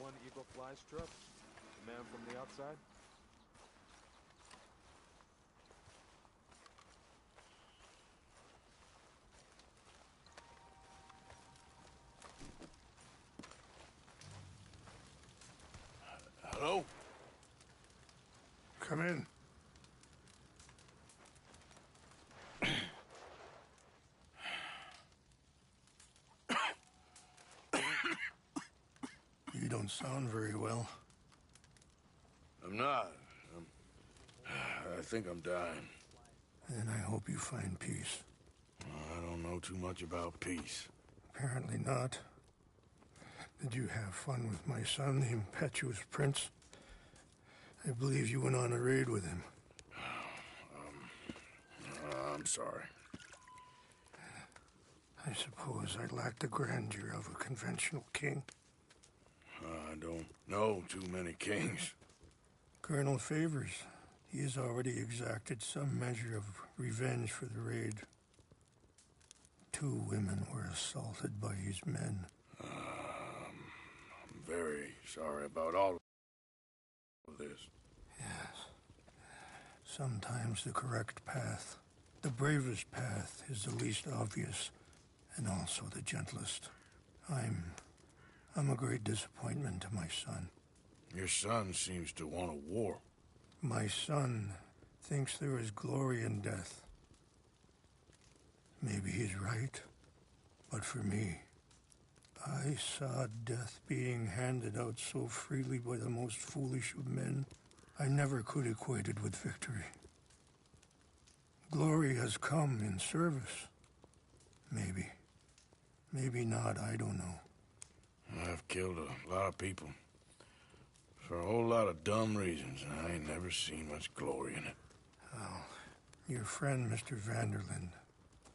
one Eagle Fly Strut? The man from the outside? Hello? Come in. You don't sound very well. I'm not. I think I'm dying. Then I hope you find peace. I don't know too much about peace. Apparently not. Did you have fun with my son, the impetuous prince? I believe you went on a raid with him. I'm sorry. I suppose I lack the grandeur of a conventional king. I don't know too many kings. Colonel Favors, he has already exacted some measure of revenge for the raid. 2 women were assaulted by his men. I'm very sorry about all of this. Yes. Sometimes the correct path, the bravest path, is the least obvious and also the gentlest. I'm a great disappointment to my son. Your son seems to want a war. My son thinks there is glory in death. Maybe he's right, but for me, I saw death being handed out so freely by the most foolish of men. I never could equate it with victory. Glory has come in service. Maybe. Maybe not, I don't know. I've killed a lot of people. For a whole lot of dumb reasons, and I ain't never seen much glory in it. Oh, your friend, Mr. Vanderlyn,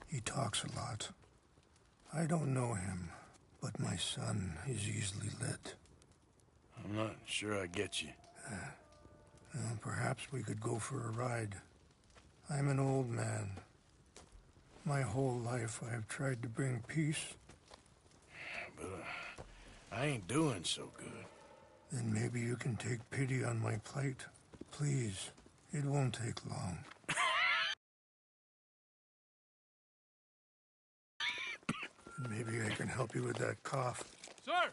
he talks a lot. I don't know him, but my son is easily led. I'm not sure I get you. Well, perhaps we could go for a ride. I'm an old man. My whole life I have tried to bring peace. But I ain't doing so good. Then maybe you can take pity on my plight. Please, it won't take long. And maybe I can help you with that cough. Sir!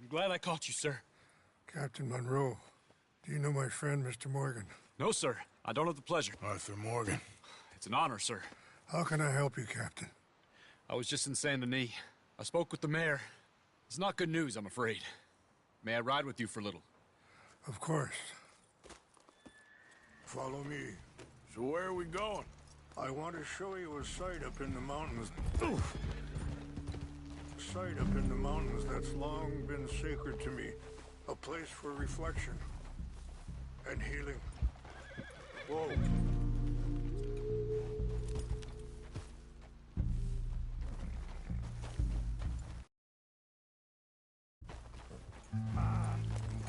I'm glad I caught you, sir. Captain Monroe, do you know my friend, Mr. Morgan? No, sir. I don't have the pleasure. Arthur Morgan. It's an honor, sir. How can I help you, Captain? I was just in Saint Denis. I spoke with the mayor. It's not good news, I'm afraid. May I ride with you for a little? Of course. Follow me. So where are we going? I want to show you a site up in the mountains. Oof. A site up in the mountains that's long been sacred to me. A place for reflection and healing. Whoa.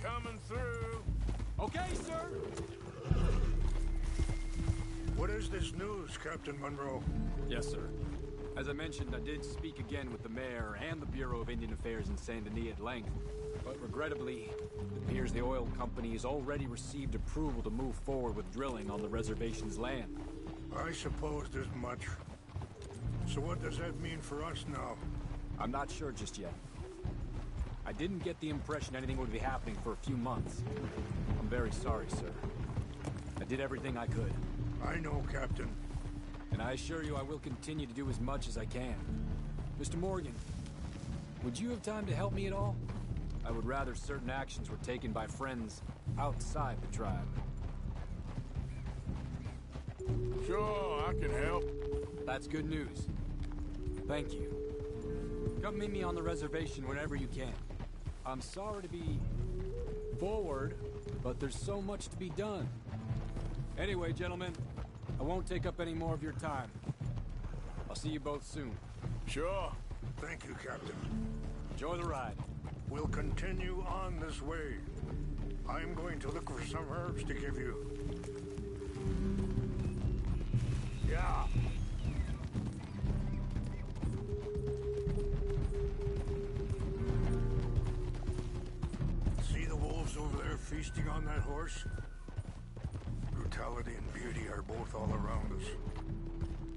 Coming through. Okay, sir! What is this news, Captain Monroe? Yes, sir. As I mentioned, I did speak again with the mayor and the Bureau of Indian Affairs in Saint Denis at length. But regrettably, it appears the oil company has already received approval to move forward with drilling on the reservation's land. I supposed as much. So what does that mean for us now? I'm not sure just yet. I didn't get the impression anything would be happening for a few months. I'm very sorry, sir. I did everything I could. I know, Captain. And I assure you I will continue to do as much as I can. Mr. Morgan, would you have time to help me at all? I would rather certain actions were taken by friends outside the tribe. Sure, I can help. That's good news. Thank you. Come meet me on the reservation whenever you can. I'm sorry to be forward, but there's so much to be done. Anyway, gentlemen, I won't take up any more of your time. I'll see you both soon. Sure. Thank you, Captain. Enjoy the ride. We'll continue on this way. I'm going to look for some herbs to give you. Yeah. feasting on that horse? Brutality and beauty are both all around us.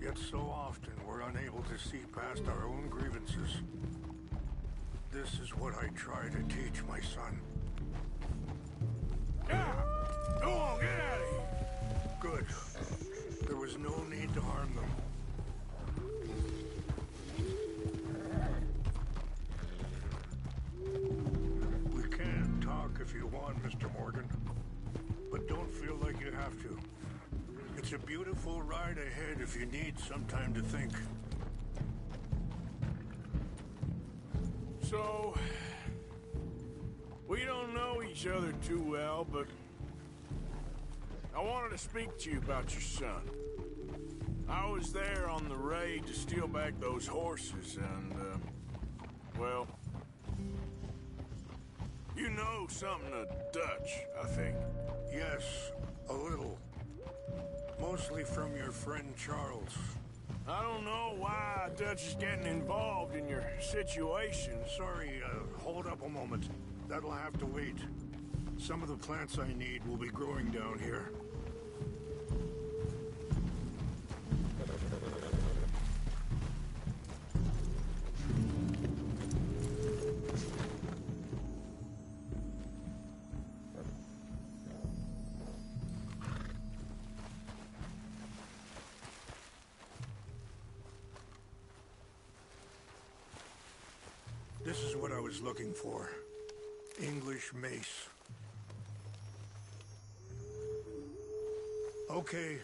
Yet so often we're unable to see past our own grievances. This is what I try to teach my son. Yeah! Go on, get out of here! Good. There was no need to harm them. We can talk if you want, Mr. Morgan. But don't feel like you have to. It's a beautiful ride ahead if you need some time to think. So, we don't know each other too well, but I wanted to speak to you about your son. I was there on the raid to steal back those horses, and, well, you know something of Dutch, I think. Yes, a little. Mostly from your friend Charles. I don't know why Dutch is getting involved in your situation. Sorry, hold up a moment. That'll have to wait. Some of the plants I need will be growing down here. This is what I was looking for. English mace. Okay,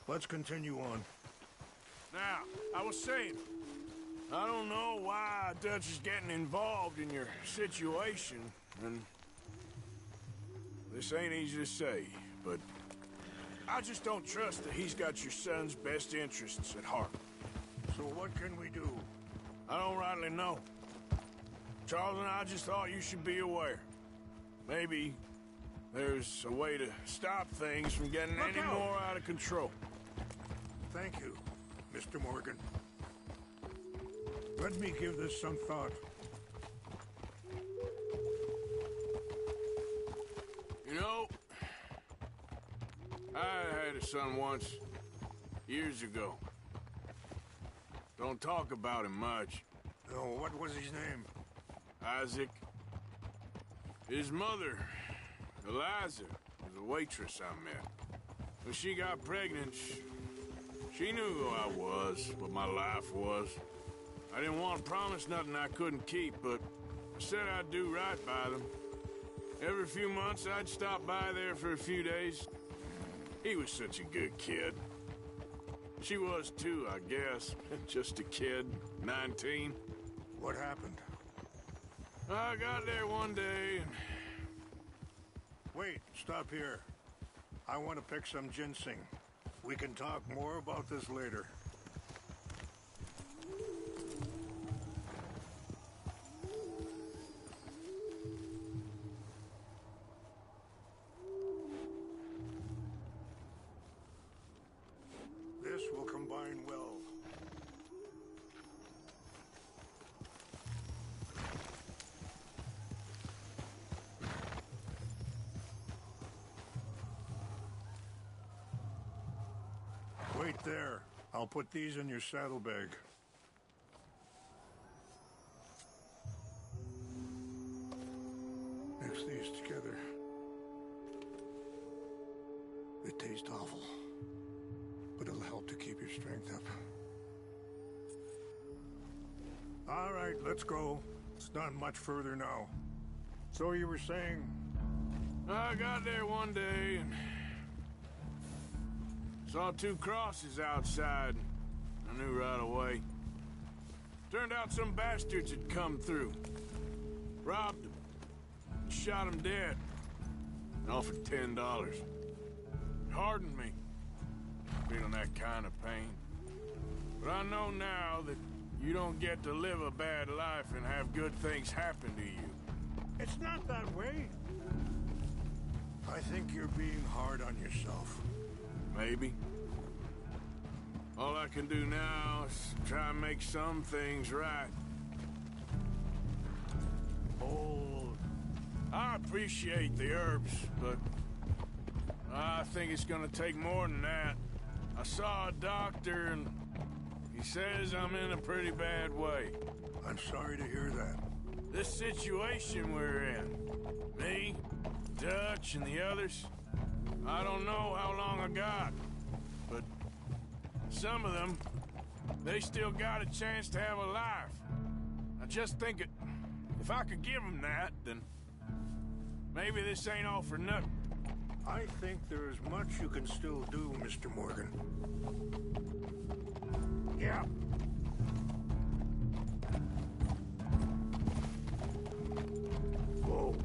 let's continue on. Now, I was saying, I don't know why Dutch is getting involved in your situation, and this ain't easy to say, but I just don't trust that he's got your son's best interests at heart. So what can we do? I don't rightly know. Charles and I just thought you should be aware. Maybe there's a way to stop things from getting Look any out. more out of control. Thank you, Mr. Morgan. Let me give this some thought. You know, I had a son once, years ago. Don't talk about him much. Oh, what was his name? Isaac. His mother, Eliza, was a waitress I met. When she got pregnant, she knew who I was, what my life was. I didn't want to promise nothing I couldn't keep, but I said I'd do right by them. Every few months, I'd stop by there for a few days. He was such a good kid. She was too, I guess. Just a kid, 19. What happened? I got there one day and... Wait, stop here. I want to pick some ginseng. We can talk more about this later. This will combine well. Wait there. I'll put these in your saddlebag. Mix these together. They taste awful, but it'll help to keep your strength up. All right, let's go. It's not much further now. So you were saying? I got there one day and... saw two crosses outside. I knew right away. Turned out some bastards had come through. Robbed them. Shot them dead. And offered $10. It hardened me. Feeling that kind of pain. But I know now that you don't get to live a bad life and have good things happen to you. It's not that way. I think you're being hard on yourself. Maybe. All I can do now is try and make some things right. Oh, I appreciate the herbs, but I think it's gonna take more than that. I saw a doctor and he says I'm in a pretty bad way. I'm sorry to hear that. This situation we're in, me, Dutch, and the others, I don't know how long I got, but some of them, they still got a chance to have a life. I just think if I could give them that, then maybe this ain't all for nothing. I think there is much you can still do, Mr. Morgan. Yeah. Whoa.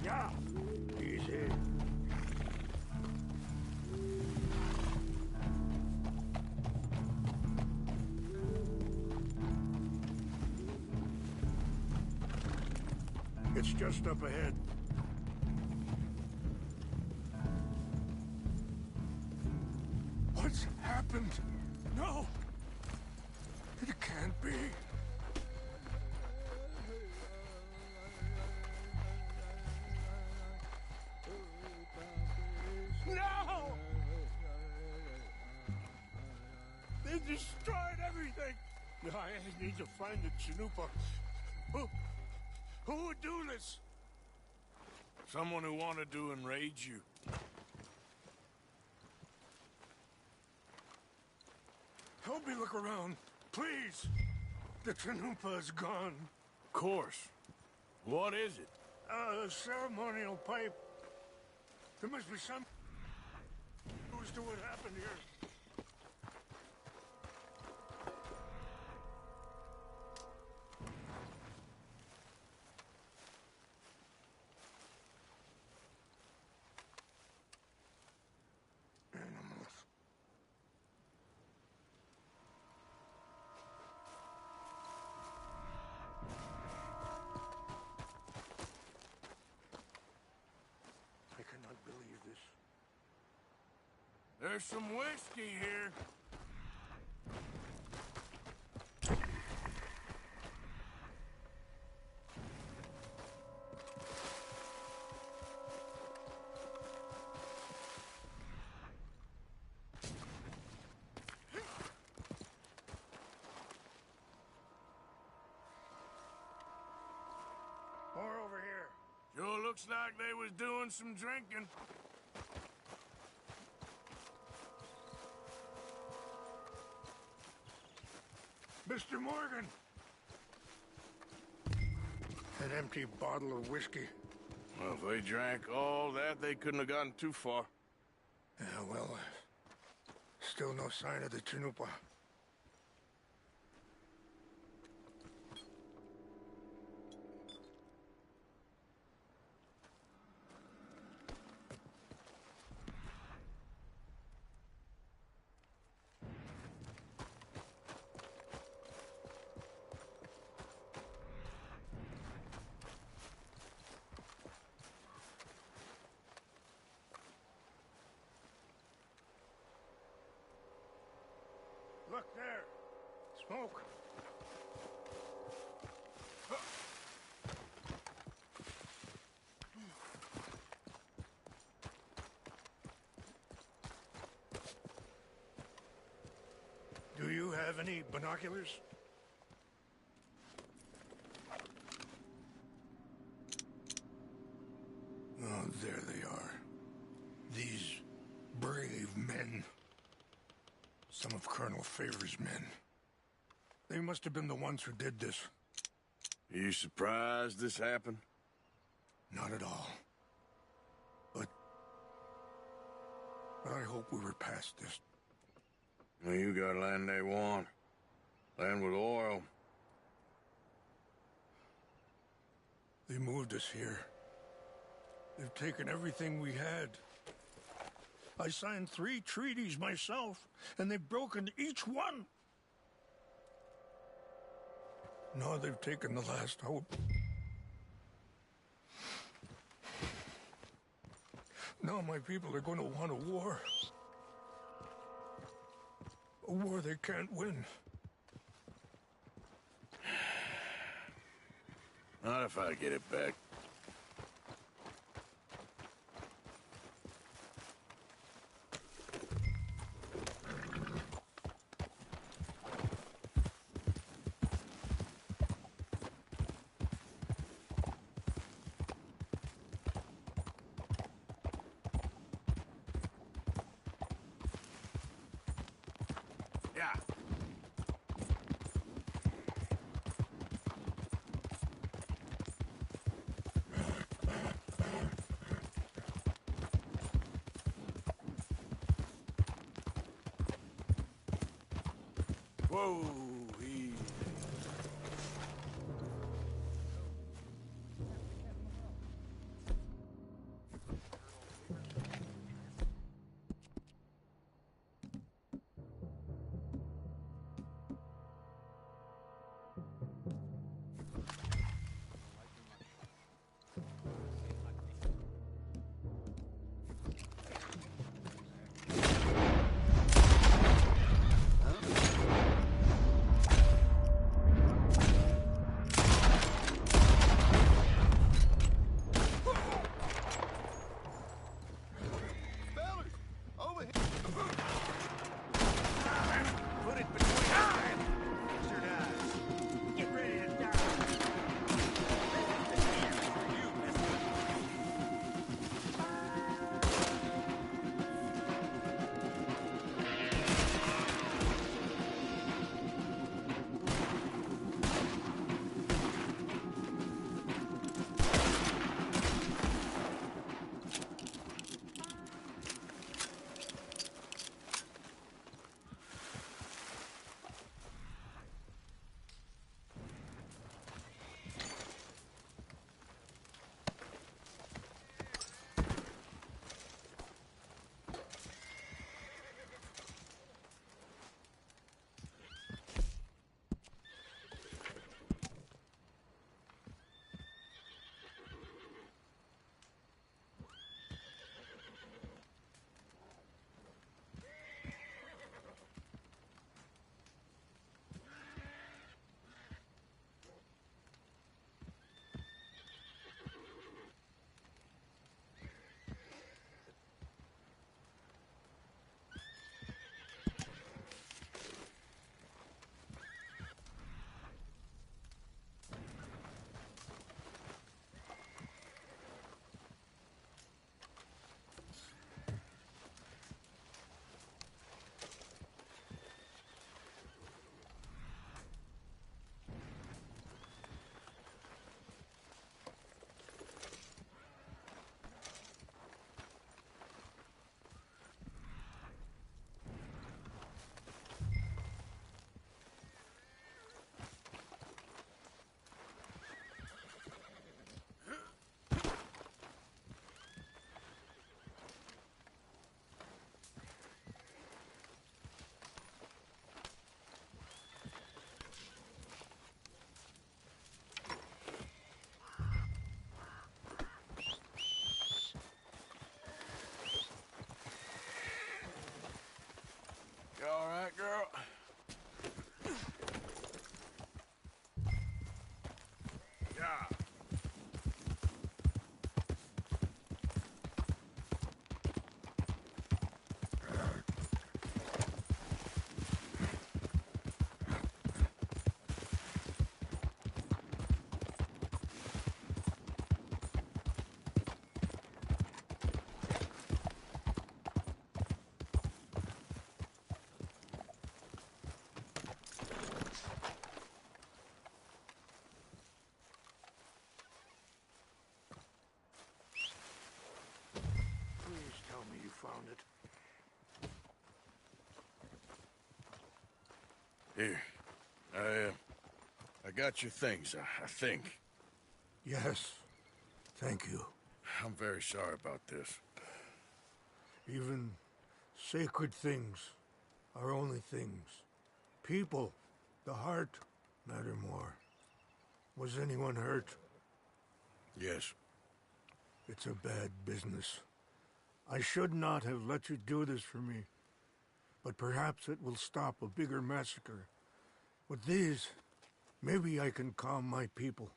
Yeah. Easy. It's just up ahead. What's happened? No! It can't be. No! They destroyed everything! I need to find the Chanupa. Who would do this? Someone who wanted to enrage you. Help me look around, please. The Chanupa is gone. Of course. What is it? A ceremonial pipe. There must be some clues to what happened here. Animals. I cannot believe this. There's some whiskey here. More over here. Sure looks like they was doing some drinking. Mr. Morgan! An empty bottle of whiskey. Well, if they drank all that, they couldn't have gotten too far. Yeah, well, still no sign of the Chanupa. Look there. Smoke. Do you have any binoculars? Oh, there they are. These brave men. Some of Colonel Favor's men. They must have been the ones who did this. Are you surprised this happened? Not at all. But I hope we were past this. Well, you got land they want. Land with oil. They moved us here. They've taken everything we had. I signed 3 treaties myself, and they've broken each one. Now they've taken the last hope. Now my people are going to want a war. A war they can't win. Not if I get it back. Yeah. Whoa, easy. You all right, girl? Yeah. Please tell me you found it. Here. I got your things, I think. Yes. Thank you. I'm very sorry about this. Even Sacred things are only things. People, the heart, matter more. Was anyone hurt? Yes. It's a bad business. I should not have let you do this for me. But perhaps it will stop a bigger massacre. With these, maybe I can calm my people.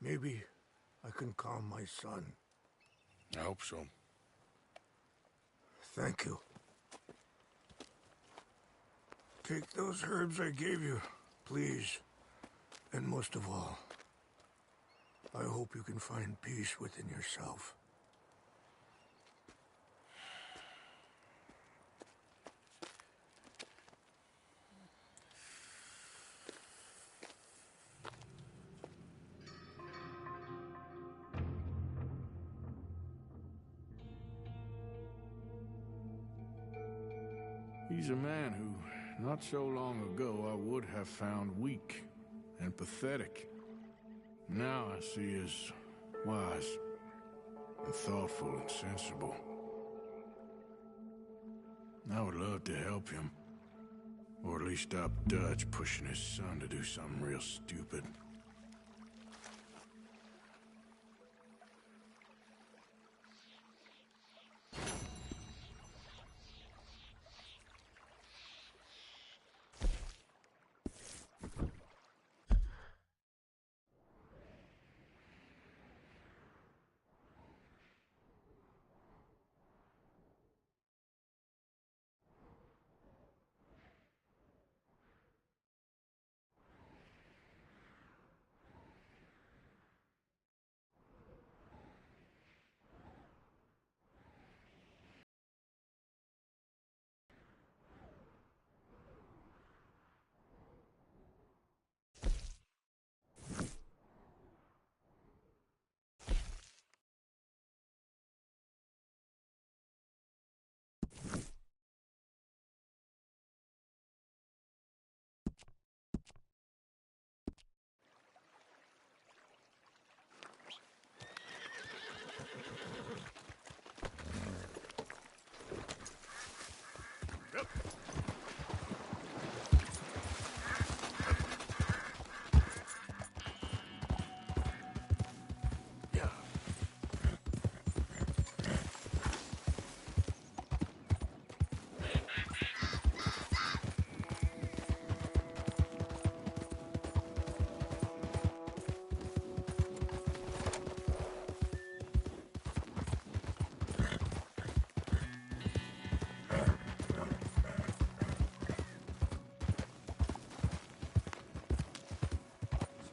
Maybe I can calm my son. I hope so. Thank you. Take those herbs I gave you, please. And most of all, I hope you can find peace within yourself. He's a man who, not so long ago, I would have found weak and pathetic. Now I see as wise and thoughtful and sensible. I would love to help him, or at least stop Dutch pushing his son to do something real stupid.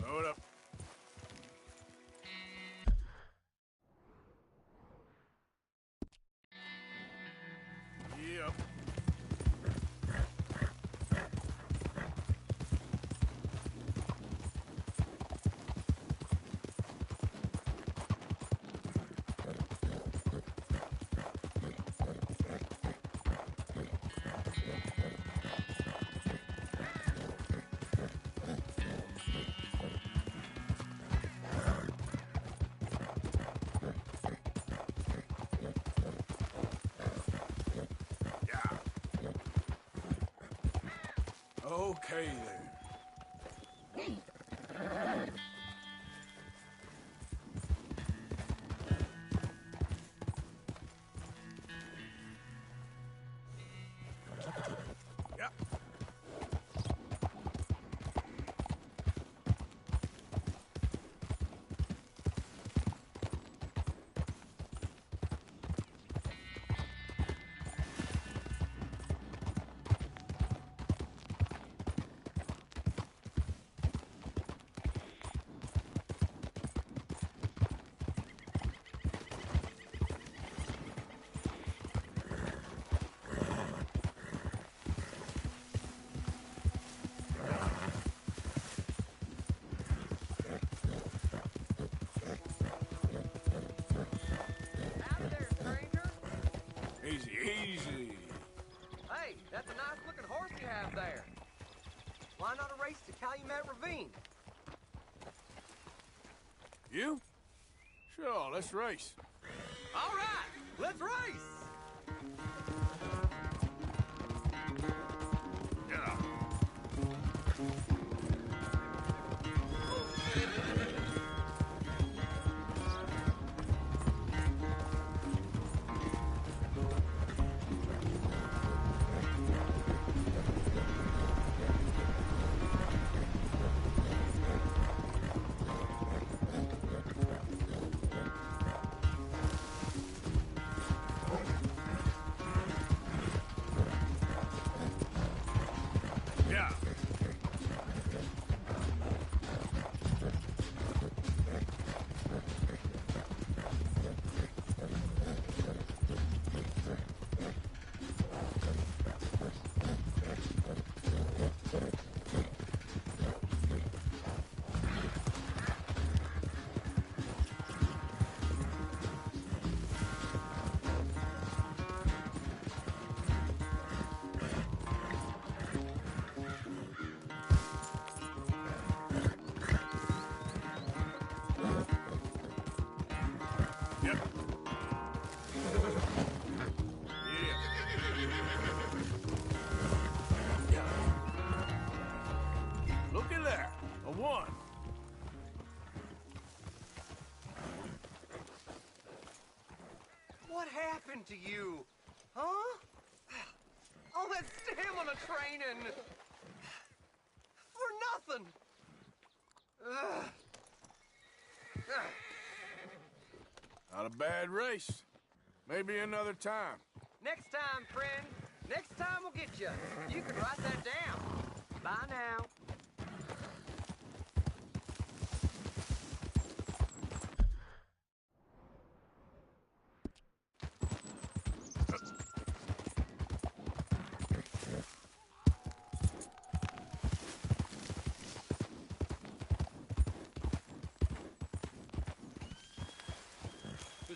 Hold up. Yep. Okay then. Yeah. Easy, easy. Hey, that's a nice looking horse you have there. Why not a race to Calumet Ravine? You? Sure, let's race. All right, let's race! happened to you? Huh? All that stamina training. For nothing. Ugh. Not a bad race. Maybe another time. Next time, friend. Next time we'll get you. You can write that down. Bye now.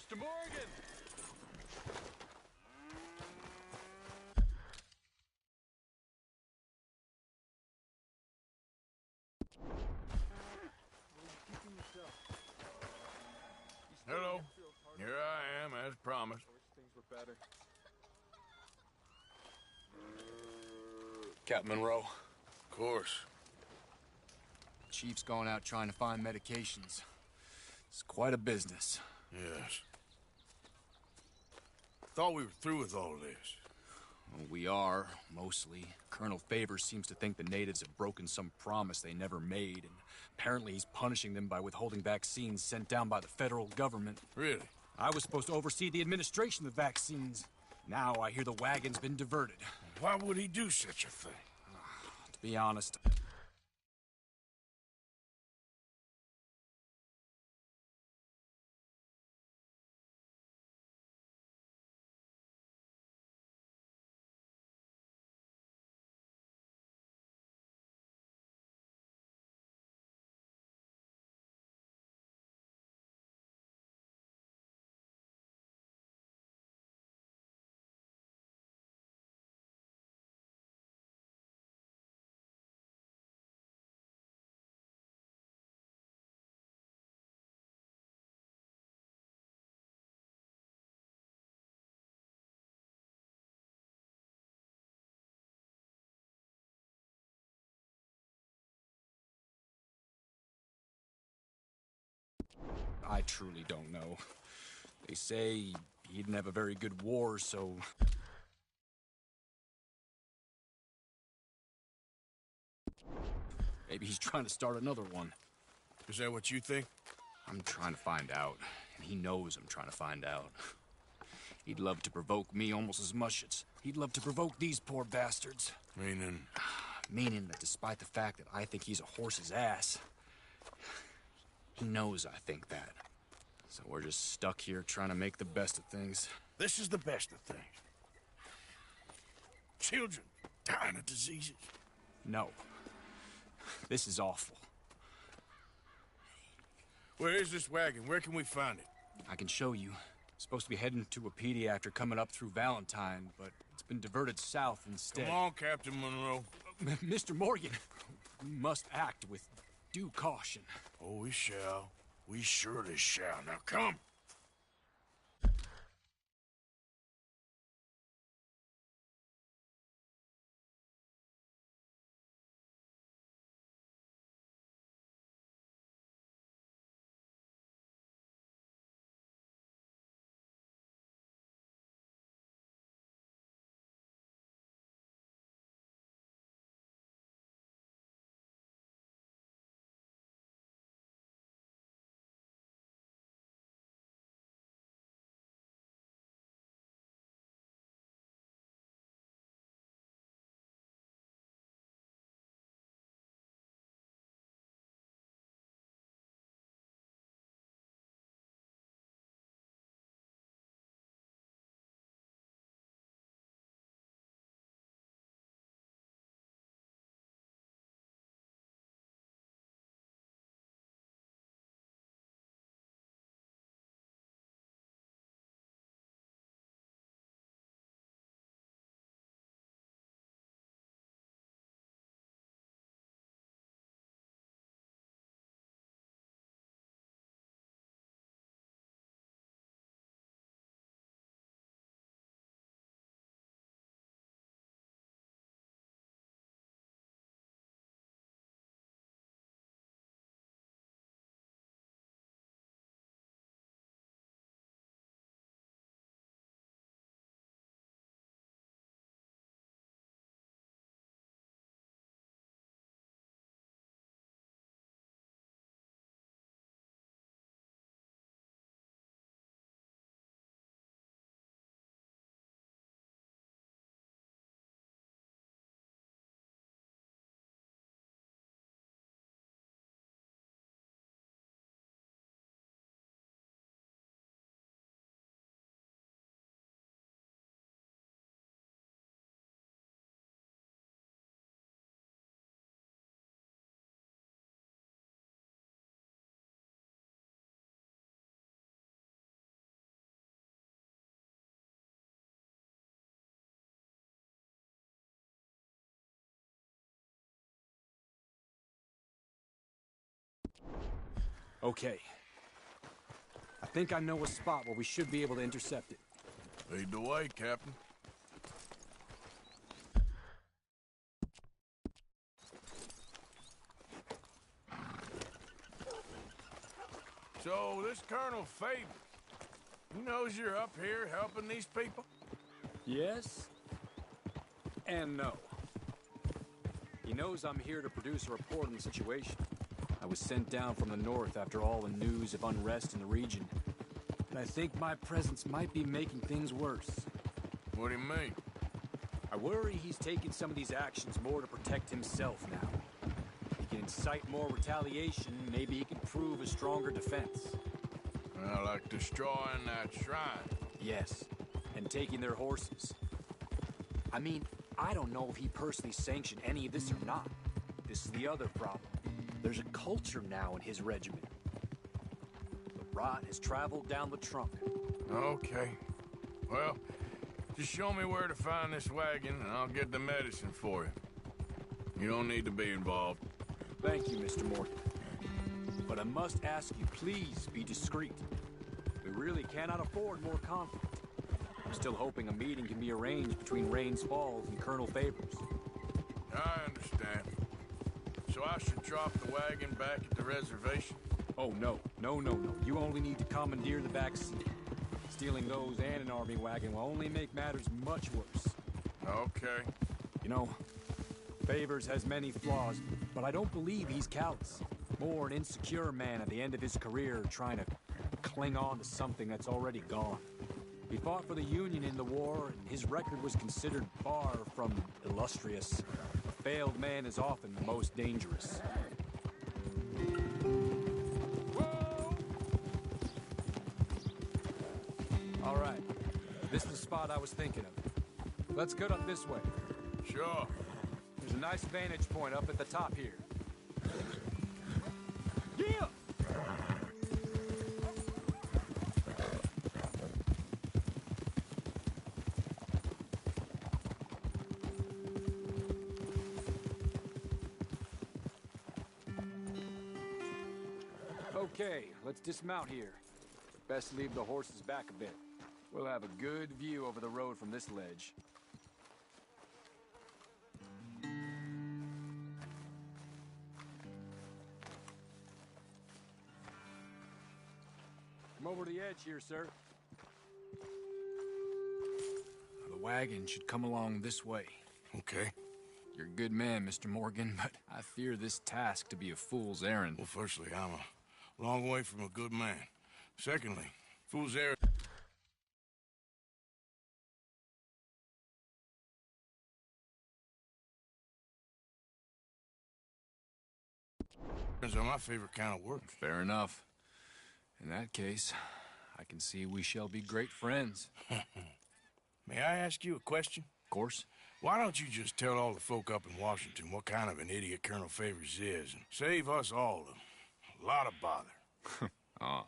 Mr. Morgan! Hello. Here I am, as promised. I wish things were better. Captain Monroe, Of course. Chief's going out trying to find medications. It's quite a business. Yes. Thought we were through with all this. Well, we are, mostly. Colonel Favors seems to think the natives have broken some promise they never made, and apparently he's punishing them by withholding vaccines sent down by the federal government. Really? I was supposed to oversee the administration of the vaccines. Now I hear the wagon's been diverted. Why would he do such a thing? To be honest, I truly don't know. They say he didn't have a very good war, so... Maybe he's trying to start another one. Is that what you think? I'm trying to find out, and he knows I'm trying to find out. He'd love to provoke me almost as much as he'd love to provoke these poor bastards. Meaning? Meaning that despite the fact that I think he's a horse's ass, he knows I think that. So we're just stuck here trying to make the best of things. This is the best of things. Children dying of diseases. No. This is awful. Where is this wagon? Where can we find it? I can show you. Supposed to be heading to a PD after coming up through Valentine, but it's been diverted south instead. Come on, Captain Monroe. Mr. Morgan, we must act with due caution. Oh, we shall. We surely shall. Now come. Okay. I think I know a spot where we should be able to intercept it. Lead the way, Captain. So, this Colonel Faber, he knows you're up here helping these people? Yes and no. He knows I'm here to produce a report on the situation. I was sent down from the north after all the news of unrest in the region. But I think my presence might be making things worse. What do you mean? I worry he's taking some of these actions more to protect himself now. He can incite more retaliation, maybe he can prove a stronger defense. Well, like destroying that shrine. Yes, and taking their horses. I mean, I don't know if he personally sanctioned any of this or not. This is the other problem. There's a culture now in his regiment. The rot has traveled down the trunk. Okay. Well, just show me where to find this wagon, and I'll get the medicine for you. You don't need to be involved. Thank you, Mr. Morgan. But I must ask you, please be discreet. We really cannot afford more conflict. I'm still hoping a meeting can be arranged between Rains Falls and Colonel Favors. I understand. So I should drop the wagon back at the reservation? Oh, no. No. You only need to commandeer the back seat. Stealing those and an army wagon will only make matters much worse. Okay. You know, Favors has many flaws, but I don't believe he's callous. More an insecure man at the end of his career trying to cling on to something that's already gone. He fought for the Union in the war, and his record was considered far from illustrious. A failed man is often the most dangerous. Whoa! All right. This is the spot I was thinking of. Let's get up this way. Sure. There's a nice vantage point up at the top here. Yeah! Okay, let's dismount here. Best leave the horses back a bit. We'll have a good view over the road from this ledge. Come over to the edge here, sir. The wagon should come along this way. Okay. You're a good man, Mr. Morgan, but I fear this task to be a fool's errand. Well, firstly, I'm a long way from a good man. Secondly, fool's errand. Are my favorite kind of work. Fair enough. In that case, I can see we shall be great friends. May I ask you a question? Of course. Why don't you just tell all the folk up in Washington what kind of an idiot Colonel Favors is and save us all a lot of bother?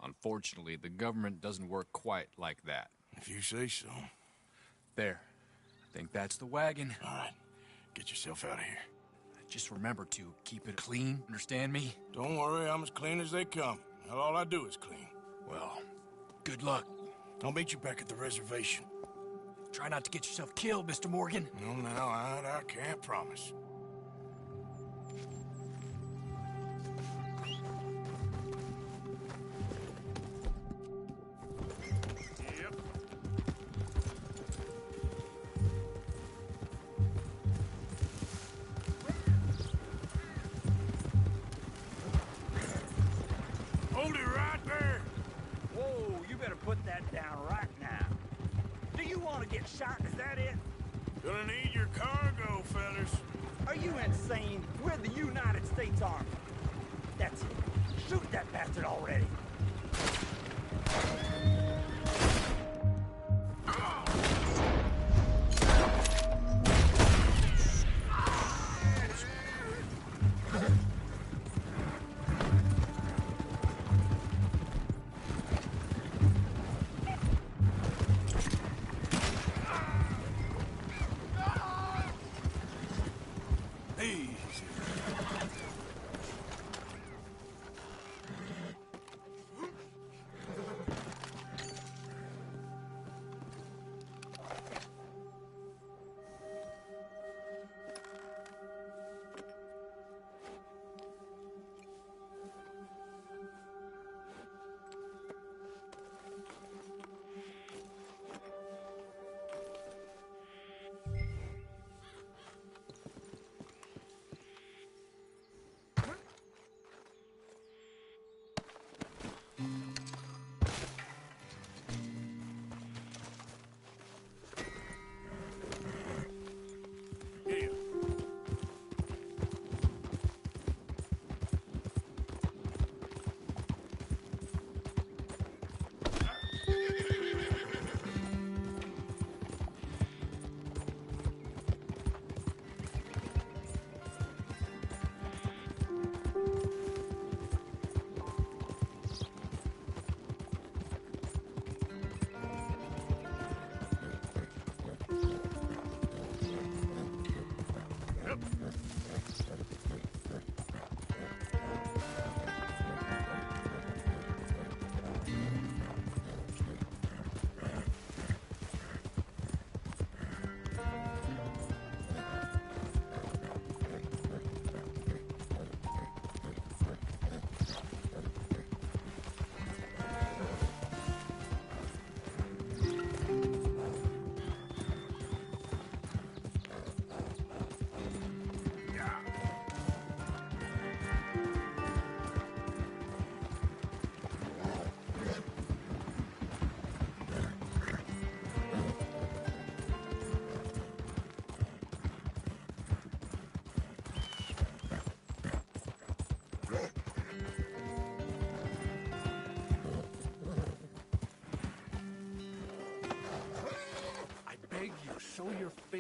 Unfortunately, the government doesn't work quite like that. If you say so. There. I think that's the wagon. All right. Get yourself out of here. Just remember to keep it clean, understand me? Don't worry, I'm as clean as they come. Now, all I do is clean. Well, good luck. I'll meet you back at the reservation. Try not to get yourself killed, Mr. Morgan. No, I can't promise. Yep. Hold it right there! Whoa, you better put that down right now. Do you want to get shot? Is that it? Gonna need your cargo, fellas. Are you insane? We're the United States Army. That's it. Shoot that bastard already.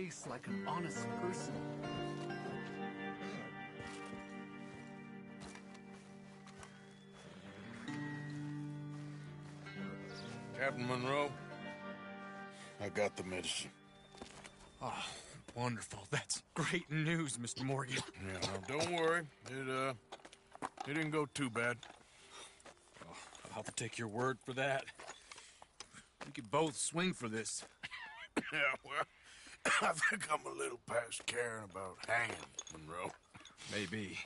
face like an honest person. Captain Monroe, I got the medicine. Oh, wonderful. That's great news, Mr. Morgan. Yeah, no, don't worry. It didn't go too bad. Oh, I'll have to take your word for that. We could both swing for this. Yeah, well, I think I'm a little past caring about hanging, Monroe. Maybe.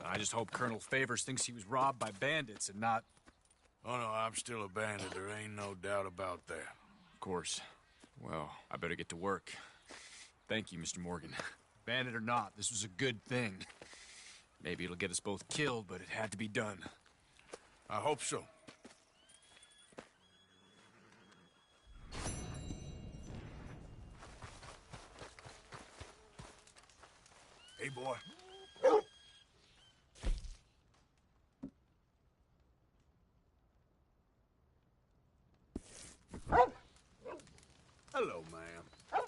I just hope Colonel Favors thinks he was robbed by bandits and not... Oh, no, I'm still a bandit. There ain't no doubt about that. Of course. Well, I better get to work. Thank you, Mr. Morgan. Bandit or not, this was a good thing. Maybe it'll get us both killed, but it had to be done. I hope so. Hey, boy. Hello, ma'am.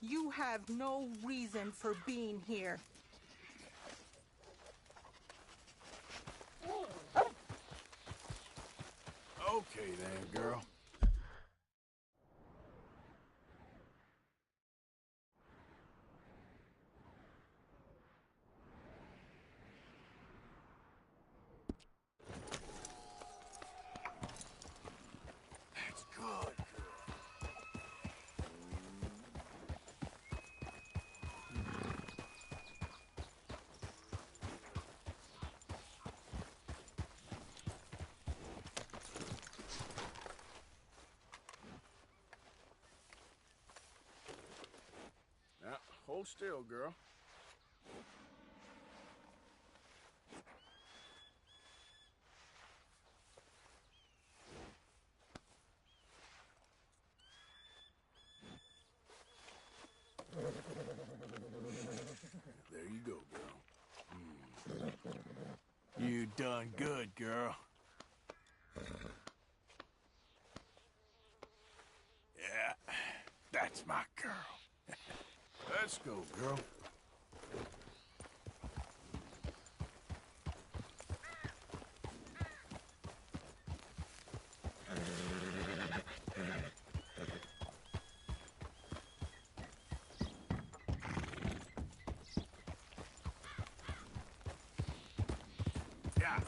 You have no reason for being here. Okay, then, girl. That's good. Now, hold still, girl. There you go, girl. You done good, girl. Yeah, that's my girl. Let's go, girl. Yeah.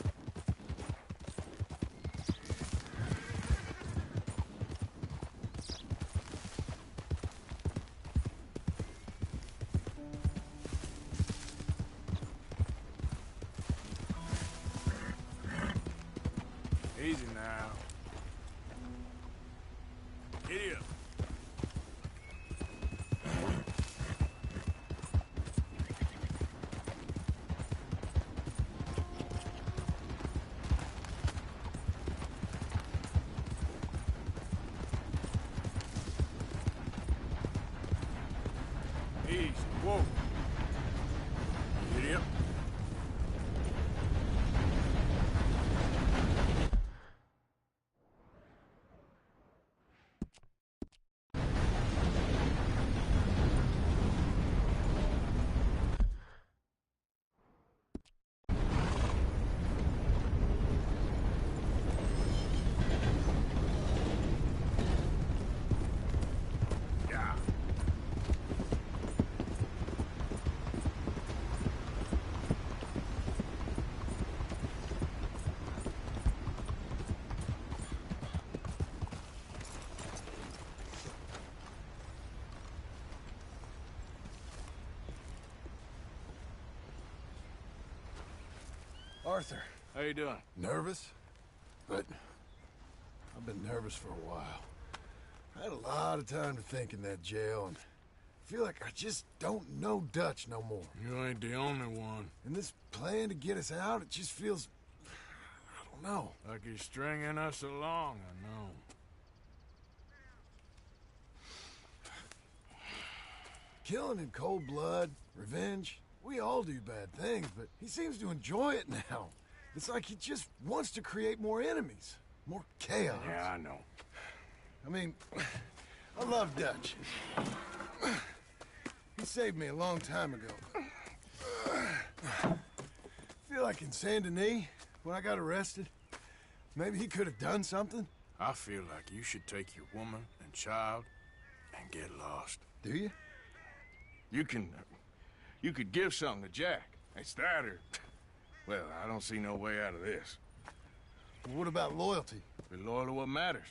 Easy now. Giddy up. Easy. Whoa. Giddy up. Yeah. Arthur, How you doing? nervous? But I've been nervous for a while. I had a lot of time to think in that jail, and I feel like I just don't know Dutch no more. You ain't the only one. And this plan to get us out, it just feels... I don't know. Like he's stringing us along, I know. Killing in cold blood, revenge, we all do bad things, but he seems to enjoy it now. It's like he just wants to create more enemies, more chaos. Yeah, I know. I mean, I love Dutch. He saved me a long time ago. Feel like in Saint Denis, when I got arrested, maybe he could have done something. I feel like you should take your woman and child and get lost. Do you? You could give something to Jack. It's that or... Well, I don't see no way out of this. What about loyalty? Be loyal to what matters.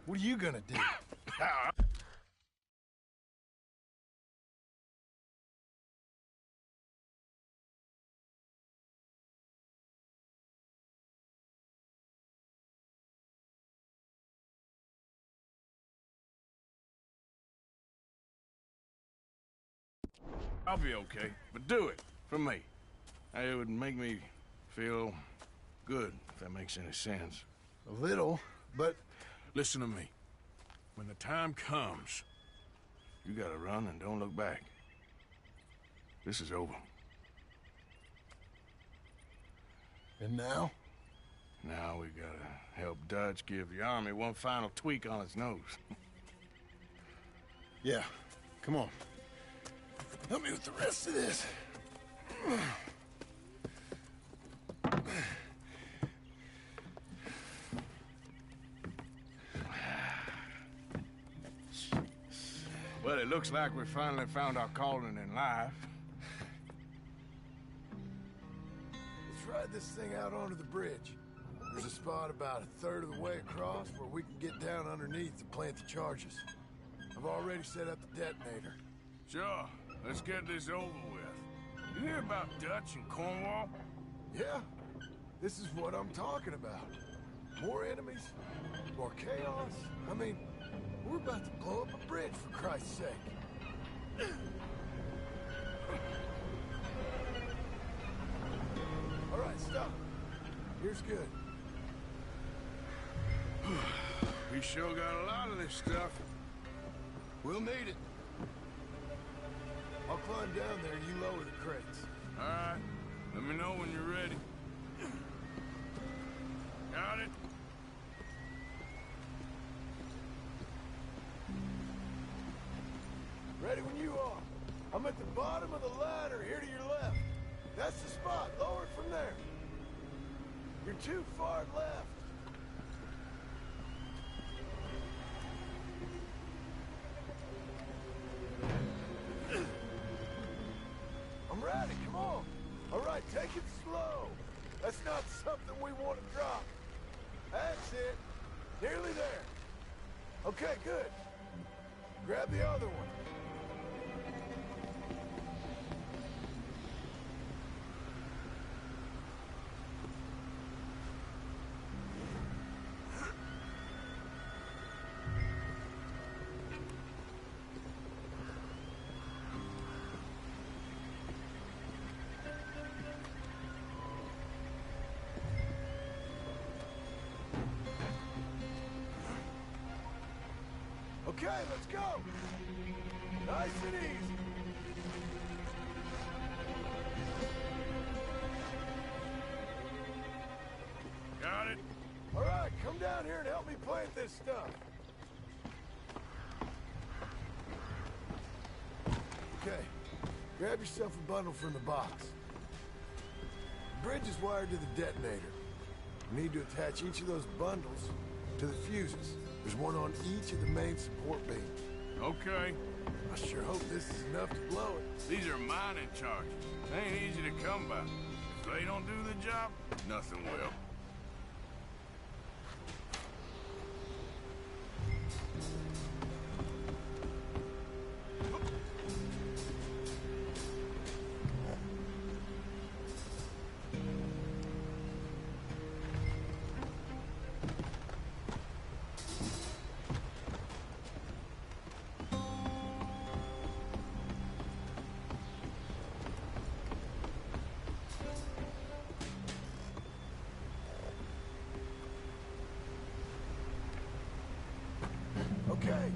What are you gonna do? I'll be okay, but do it for me. It would make me feel good, if that makes any sense. A little, but... Listen to me. When the time comes, you gotta run and don't look back. This is over. And now? Now we gotta help Dutch give the army one final tweak on its nose. Yeah, come on. Help me with the rest of this. Well, it looks like we finally found our calling in life. Let's ride this thing out onto the bridge. There's a spot about a third of the way across where we can get down underneath to plant the charges. I've already set up the detonator. Sure, let's get this over with. You hear about Dutch and Cornwall? Yeah, this is what I'm talking about. More enemies, more chaos. I mean, we're about to blow up a bridge, for Christ's sake. All right, stop. Here's good. We sure got a lot of this stuff. We'll need it. I'll climb down there, you lower the crates. All right, let me know when you're ready. Got it? Ready when you are. I'm at the bottom of the ladder, here to your left. That's the spot. Lower it from there. You're too far left. I'm ready. Come on. All right, take it slow. That's not something we want to drop. That's it. Nearly there. Okay, good. Grab the other one. Okay, let's go. Nice and easy. Got it? All right, come down here and help me plant this stuff. Okay, grab yourself a bundle from the box. The bridge is wired to the detonator. You need to attach each of those bundles to the fuses. There's one on each of the main support beams. Okay. I sure hope this is enough to blow it. These are mining charges. They ain't easy to come by. If they don't do the job, nothing will. Okay.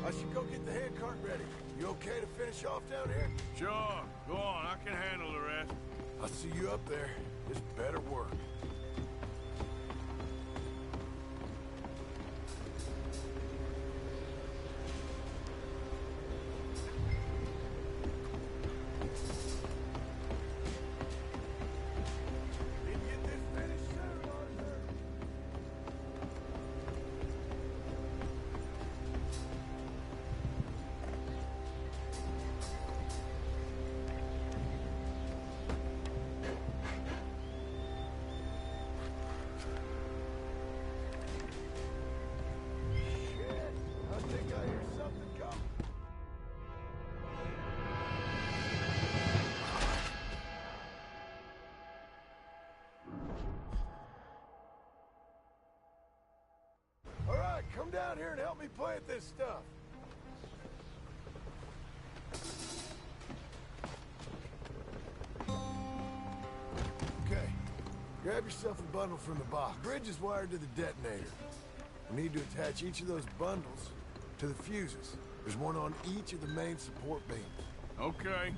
I should go get the handcart ready. You okay to finish off down here? Sure. Go on. I can handle the rest. I'll see you up there. This better work. me plant this stuff. Okay. Grab yourself a bundle from the box. The bridge is wired to the detonator. We need to attach each of those bundles to the fuses. There's one on each of the main support beams. Okay.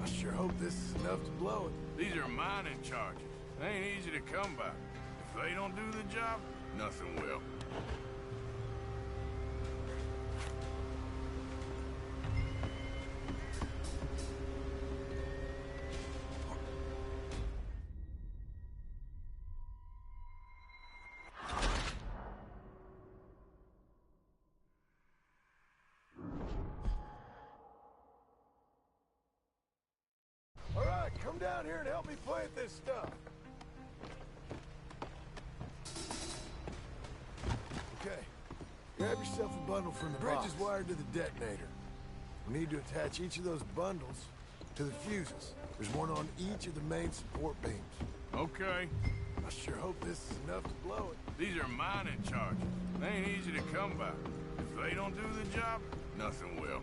I sure hope this is enough to blow it. These are mining charges. They ain't easy to come by. If they don't do the job, nothing will. All right, come down here and help me plant this stuff. Okay. Grab yourself a bundle from the bridge is wired to the detonator. We need to attach each of those bundles to the fuses. There's one on each of the main support beams. Okay. I sure hope this is enough to blow it. These are mining charges. They ain't easy to come by. If they don't do the job, nothing will.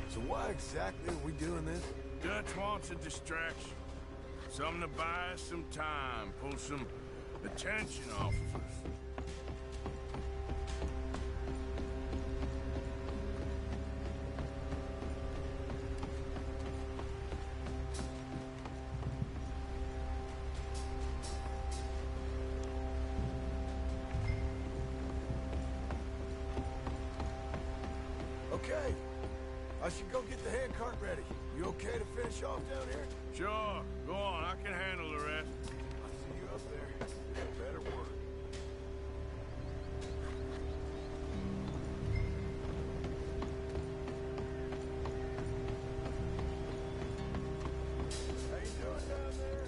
So why exactly are we doing this? Dutch wants a distraction. Something to buy us some time, pull some attention off of us. Okay. I should go get the handcart ready. You okay to finish off down here? Sure, go on, I can handle the rest. I'll see you up there. You better work. How you doing down there?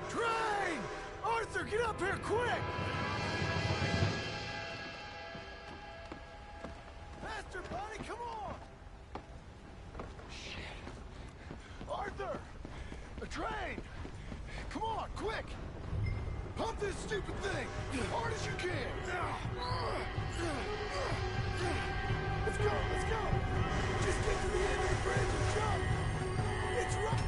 Train! Arthur, get up here quick! Faster, buddy, come on! Shit. Arthur! A train! Come on, quick! Pump this stupid thing! As hard as you can! Let's go, let's go! Just get to the end of the bridge and jump! It's right!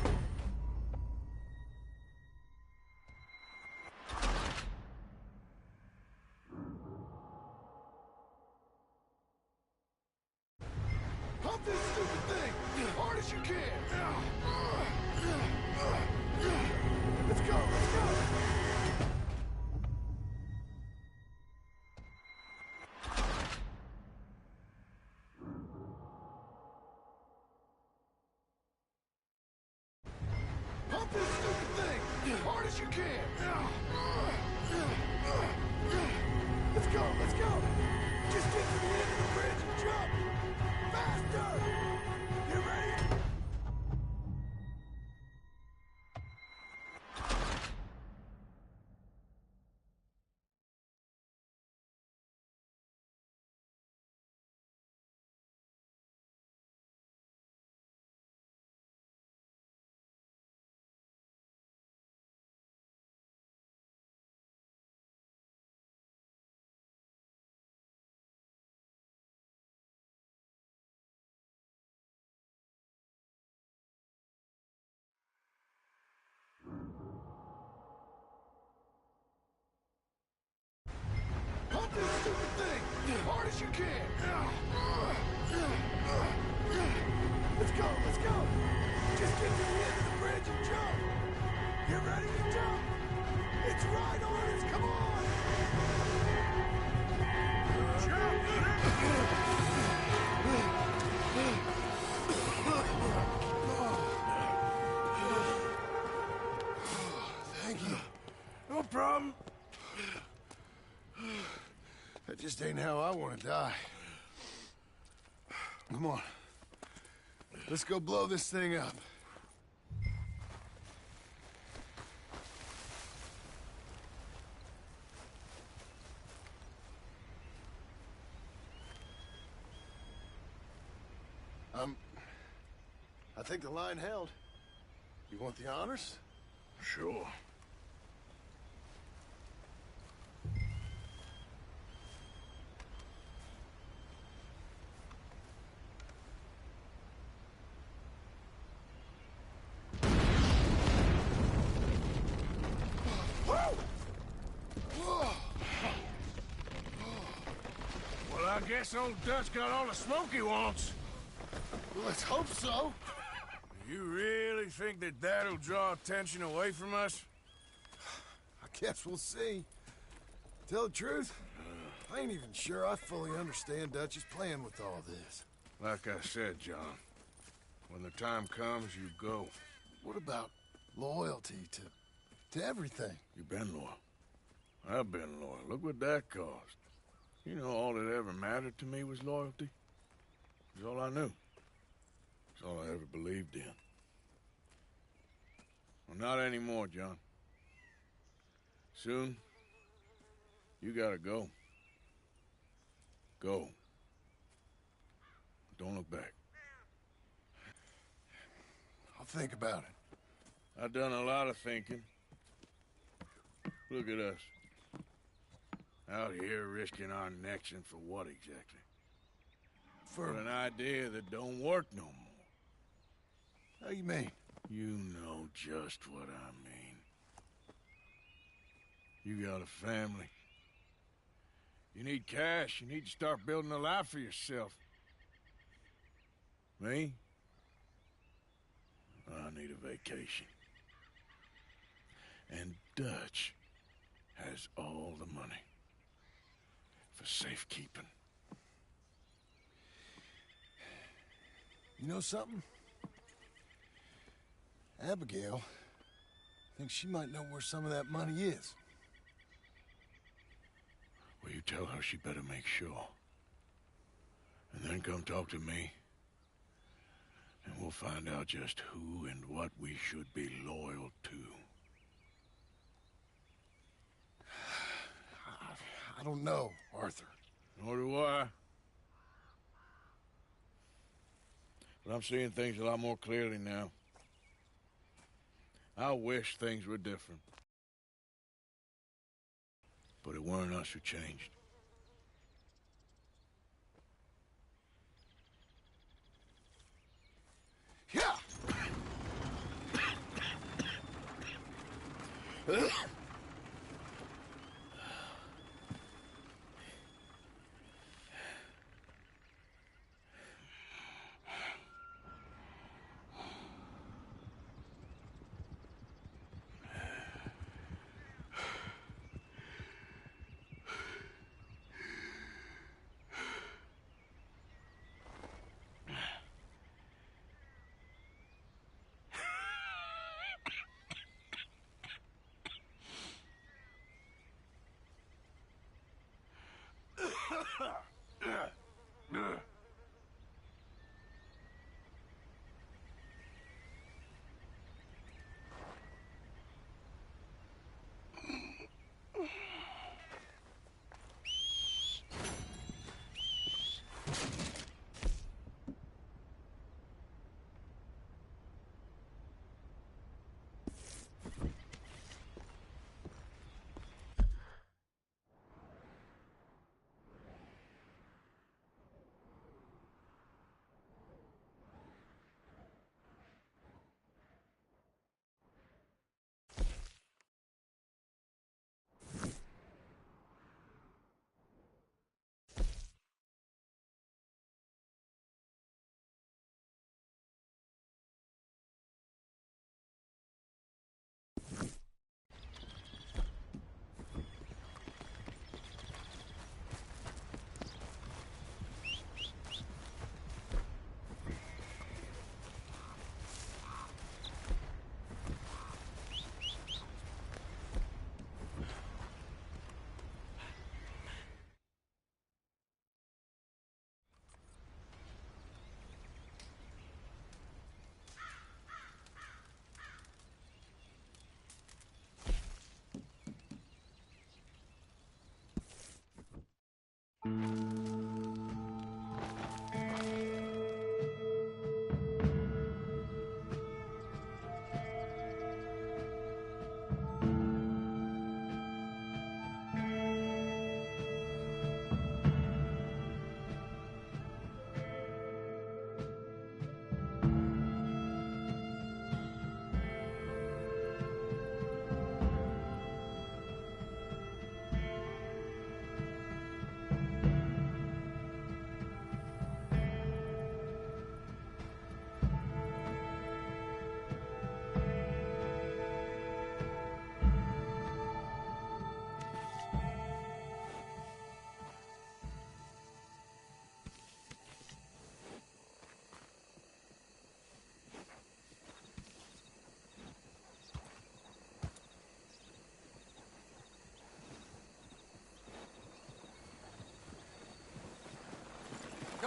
Pump this stupid thing! As hard as you can! Let's go, let's go! Pump this stupid thing! As hard as you can! Let's go, let's go! Just get to the end of the bridge and jump! Faster! You ready? Pump this stupid thing! As hard as you can! Let's go, let's go! Just get to the end of the bridge and jump! You ready to jump? It's right on us, come on! Thank you. No problem. That just ain't how I want to die. Come on. Let's go blow this thing up. I think the line held. You want the honors? Sure. Well, I guess old Dutch got all the smoke he wants. Well, let's hope so. You really think that that'll draw attention away from us? I guess we'll see. Tell the truth, I ain't even sure I fully understand Dutch's plan with all this. Like I said, John, when the time comes, you go. What about loyalty to everything? You've been loyal. I've been loyal. Look what that cost. You know, all that ever mattered to me was loyalty. It was all I knew. It's all I ever believed in. Well, not anymore, John. Soon, you gotta go. Go. Don't look back. I'll think about it. I've done a lot of thinking. Look at us. Out here risking our necks, and for what exactly? For an idea that don't work no more. How you mean? You know just what I mean. You got a family. You need cash. You need to start building a life for yourself. Me? I need a vacation. And Dutch has all the money for safekeeping. You know something? Abigail thinks she might know where some of that money is. Well, you tell her she better make sure. And then come talk to me. And we'll find out just who and what we should be loyal to. I don't know, Arthur. Nor do I. But I'm seeing things a lot more clearly now. I wish things were different. But it weren't us who changed. Yeah!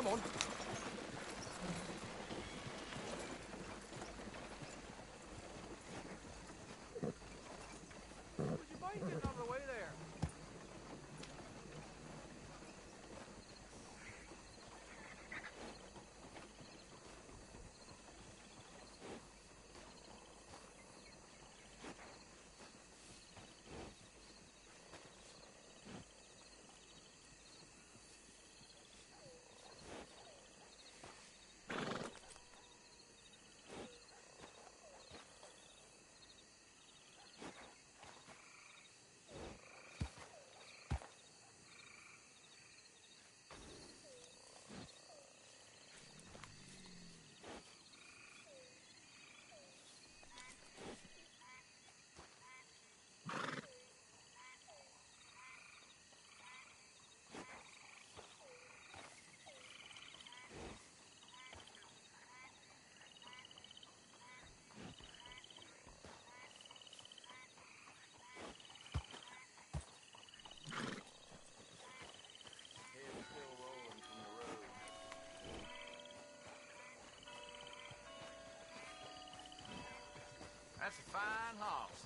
Come on. Would you mind getting out of the way there? Head still rolling from the road. That's a fine hoss.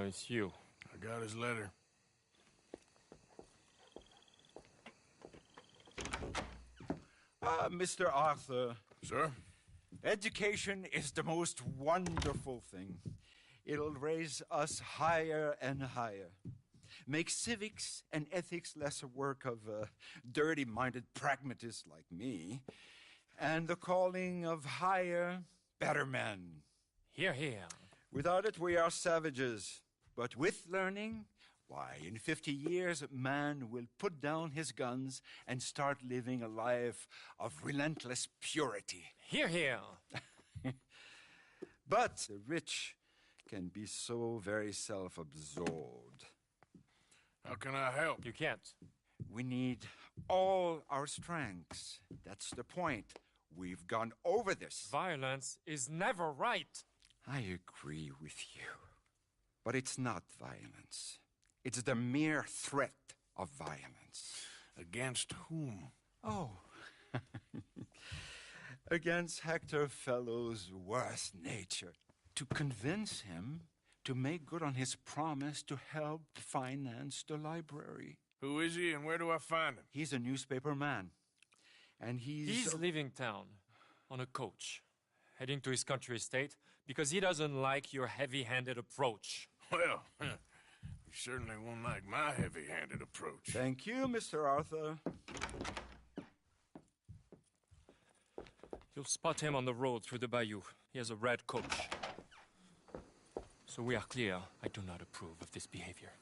it's you. I got his letter. Mr. Arthur. Sir? Education is the most wonderful thing. It'll raise us higher and higher. Make civics and ethics less a work of dirty-minded pragmatists like me, and the calling of higher, better men. Hear, hear. Without it, we are savages. But with learning, why, in 50 years, man will put down his guns and start living a life of relentless purity. Hear, hear. But the rich can be so very self-absorbed. How can I help? You can't. We need all our strengths. That's the point. We've gone over this. Violence is never right. I agree with you. But it's not violence. It's the mere threat of violence. Against whom? Oh. Against Hector Fellow's worst nature. To convince him to make good on his promise to help finance the library. Who is he and where do I find him? He's a newspaper man. And He's leaving town on a coach, heading to his country estate because he doesn't like your heavy-handed approach. Well, you certainly won't like my heavy-handed approach. Thank you, Mr. Arthur. You'll spot him on the road through the bayou. He has a red coach. So we are clear, I do not approve of this behavior.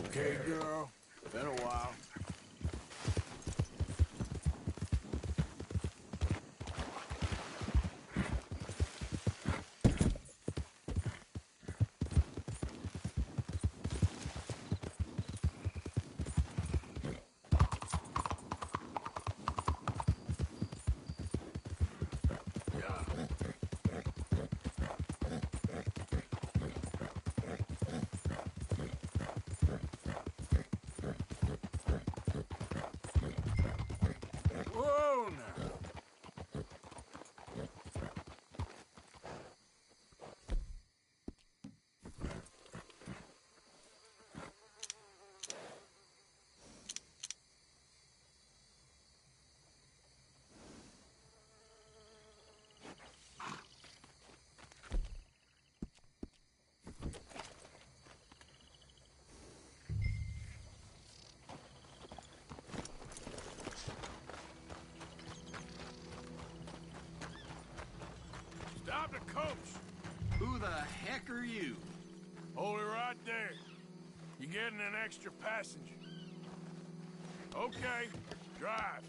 Okay, girl. Been a while. Whoa, now. Stop the coach! Who the heck are you? Hold it right there. You're getting an extra passenger. Okay, drive.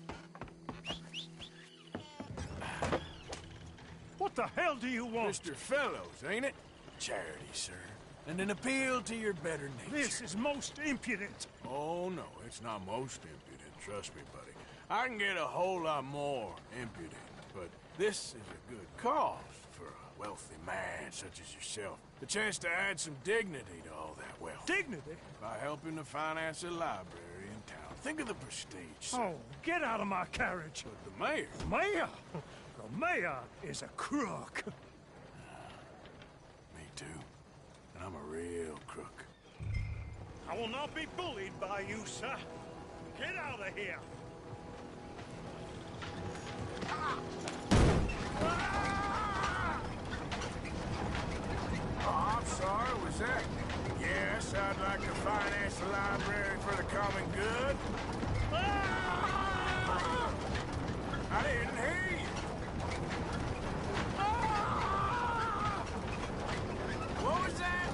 What the hell do you want? Mr. Fellows, ain't it? Charity, sir. And an appeal to your better nature. This is most impudent. Oh, no, it's not most impudent. Trust me, buddy. I can get a whole lot more impudent, but this is a good cause for a wealthy man such as yourself. The chance to add some dignity to all that wealth. Dignity? By helping to finance a library in town. Think of the prestige, sir. Oh, get out of my carriage. But the mayor... Mayor? The mayor is a crook. Me too. And I'm a real crook. I will not be bullied by you, sir. Get out of here. Oh, I'm sorry, was that? Yes, I'd like to finance the library for the common good. I didn't hear you. What was that?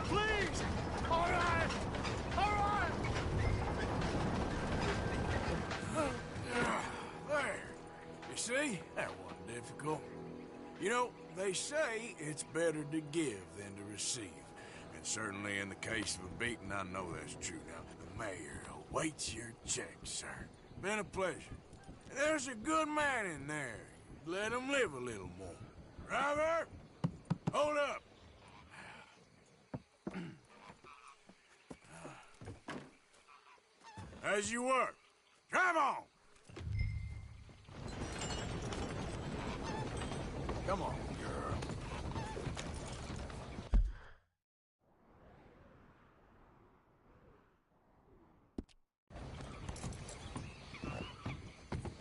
Please! All right! All right! There. You see? That wasn't difficult. You know, they say it's better to give than to receive. And certainly in the case of a beating, I know that's true. Now, the mayor awaits your check, sir. Been a pleasure. There's a good man in there. Let him live a little more. Driver! Hold up! As you were. Drive on! Come on, girl.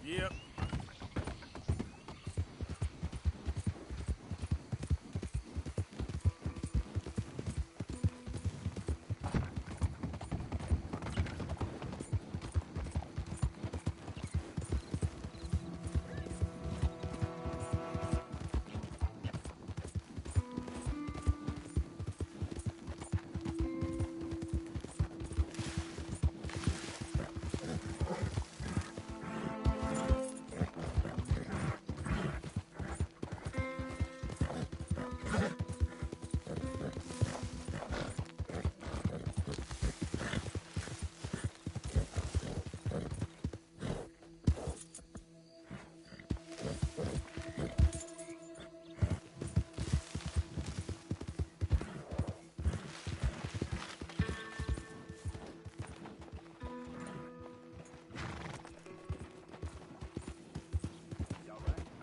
Yep.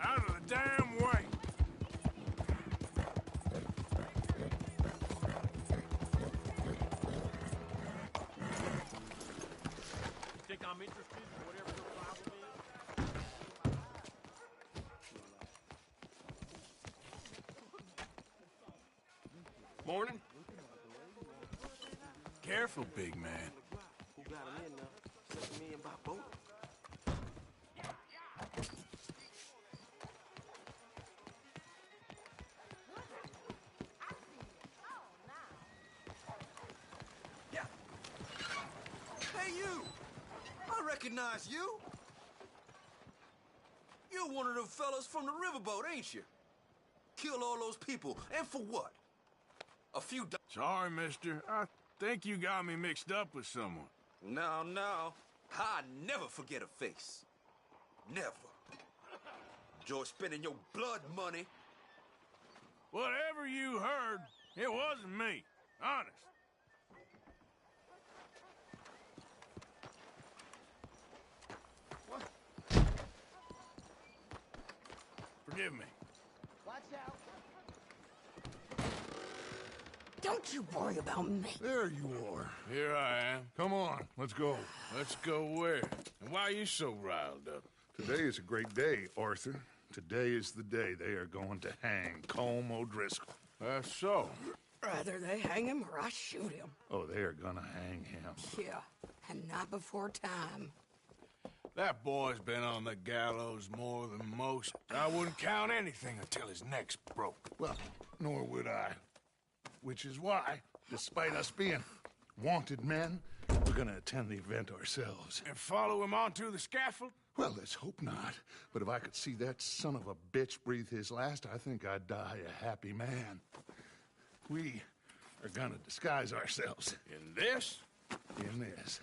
Out of the damn way! Think I'm interested in whatever your problem is? Morning. Careful, big man. Who got him in now? 7 million by boat? Hey, you! I recognize you. You're one of them fellas from the riverboat, ain't you? Killed all those people, and for what? A few Sorry, mister. I think you got me mixed up with someone. No, no. I never forget a face. Never. Enjoy spending your blood money. Whatever you heard, it wasn't me. Honest. What? Forgive me. Watch out. Don't you worry about me. There you are. Here I am. Come on, let's go. Let's go where? And why are you so riled up? Today is a great day, Arthur. Today is the day they are going to hang Colm O'Driscoll. That's so. Rather they hang him or I shoot him. Oh, they are gonna hang him. Yeah, and not before time. That boy's been on the gallows more than most. I wouldn't count anything until his neck's broke. Well, nor would I. Which is why, despite us being wanted men, we're gonna attend the event ourselves. And follow him onto the scaffold? Well, let's hope not. But if I could see that son of a bitch breathe his last, I think I'd die a happy man. We are gonna disguise ourselves. In this? In this.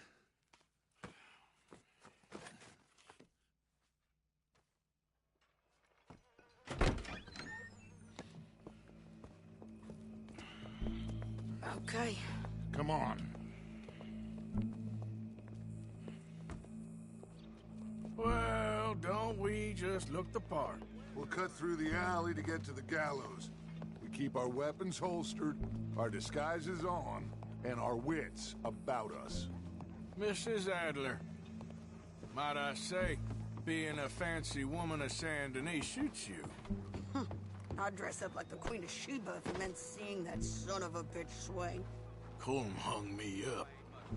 Okay. Come on. Well, don't we just look the part? We'll cut through the alley to get to the gallows. We keep our weapons holstered, our disguises on, and our wits about us. Mrs. Adler, might I say, being a fancy woman of Saint Denis shoots you. I'd dress up like the Queen of Sheba if it meant seeing that son of a bitch swing. Colm hung me up,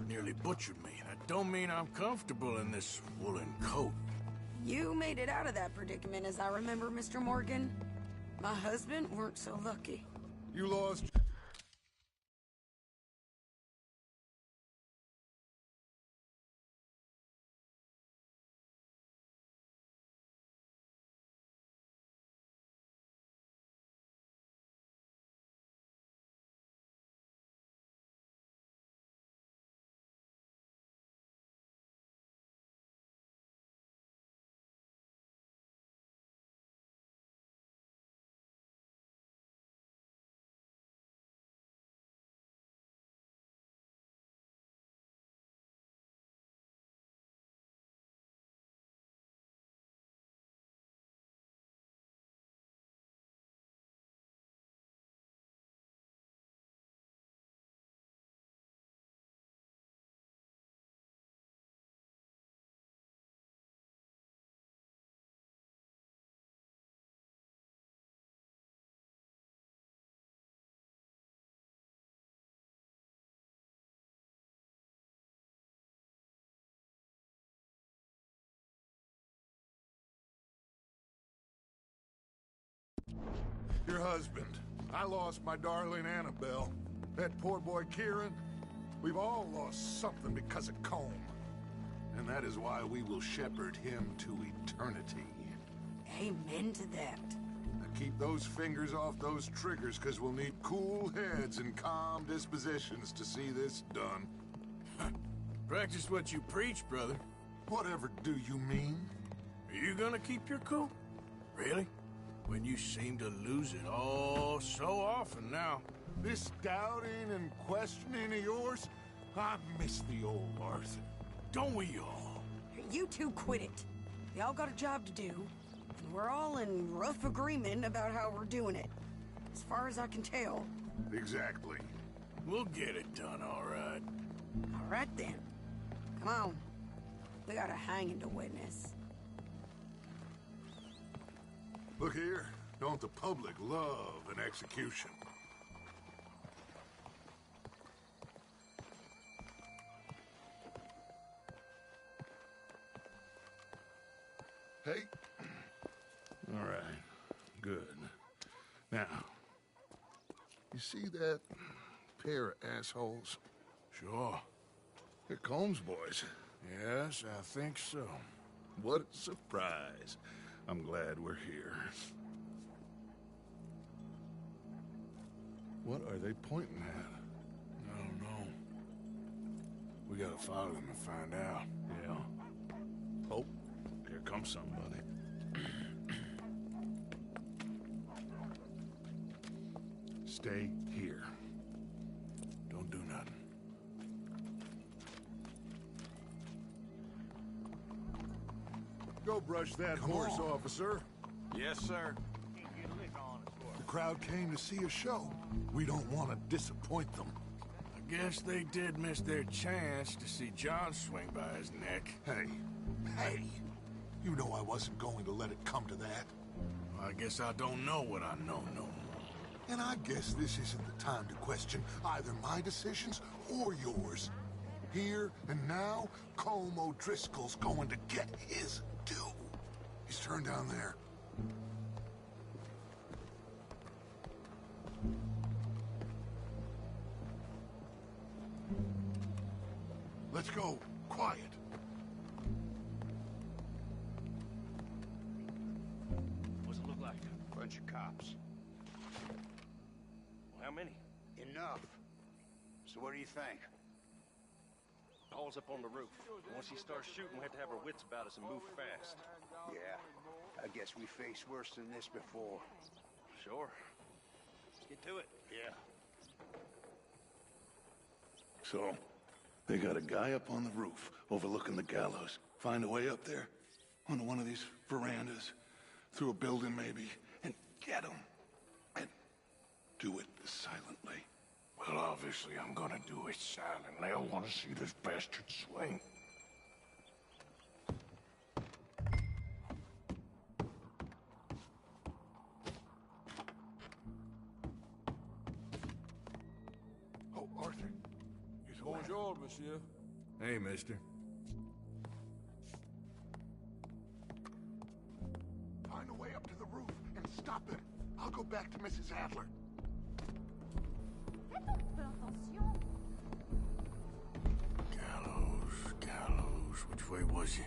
nearly butchered me. That don't mean I'm comfortable in this woolen coat. You made it out of that predicament, as I remember, Mr. Morgan. My husband weren't so lucky. You lost Your husband. I lost my darling Annabelle. That poor boy Kieran. We've all lost something because of Combe. And that is why we will shepherd him to eternity. Amen to that. Now keep those fingers off those triggers, because we'll need cool heads and calm dispositions to see this done. Practice what you preach, brother. Whatever do you mean? Are you gonna keep your cool? Really? When you seem to lose it all so often now. This doubting and questioning of yours, I miss the old Arthur. Don't we all? You two quit it. Y'all got a job to do, and we're all in rough agreement about how we're doing it. As far as I can tell. Exactly. We'll get it done, all right. All right, then. Come on. We got a hanging to witness. Look here. Don't the public love an execution? Hey. All right. Good. Now, you see that pair of assholes? Sure. They're Combs boys. Yes, I think so. What a surprise. I'm glad we're here. What are they pointing at? I don't know. We gotta follow them and find out. Yeah. Oh, here comes somebody. Stay here. Don't do nothing. Go brush that horse, officer. Yes, sir. The crowd came to see a show. We don't want to disappoint them. I guess they did miss their chance to see John swing by his neck. Hey, you know I wasn't going to let it come to that. I guess I don't know what I know no more. And I guess this isn't the time to question either my decisions or yours. Here and now, Colm O'Driscoll's going to get his due. He's turned down there. Let's go. Quiet. What's it look like? Bunch of cops. Well, how many? Enough. So what do you think? Paul's up on the roof. Once he starts shooting, we have to have our wits about us and move fast. Yeah. I guess we faced worse than this before. Sure. Let's get to it. Yeah. So, they got a guy up on the roof overlooking the gallows. Find a way up there, onto one of these verandas, through a building maybe, and get him. And do it silently. Well, obviously I'm gonna do it silently. I want to see this bastard swing. Oh, Arthur. Bonjour, monsieur. Hey, mister. Find a way up to the roof and stop him. I'll go back to Mrs. Adler. Gallows. Which way was he?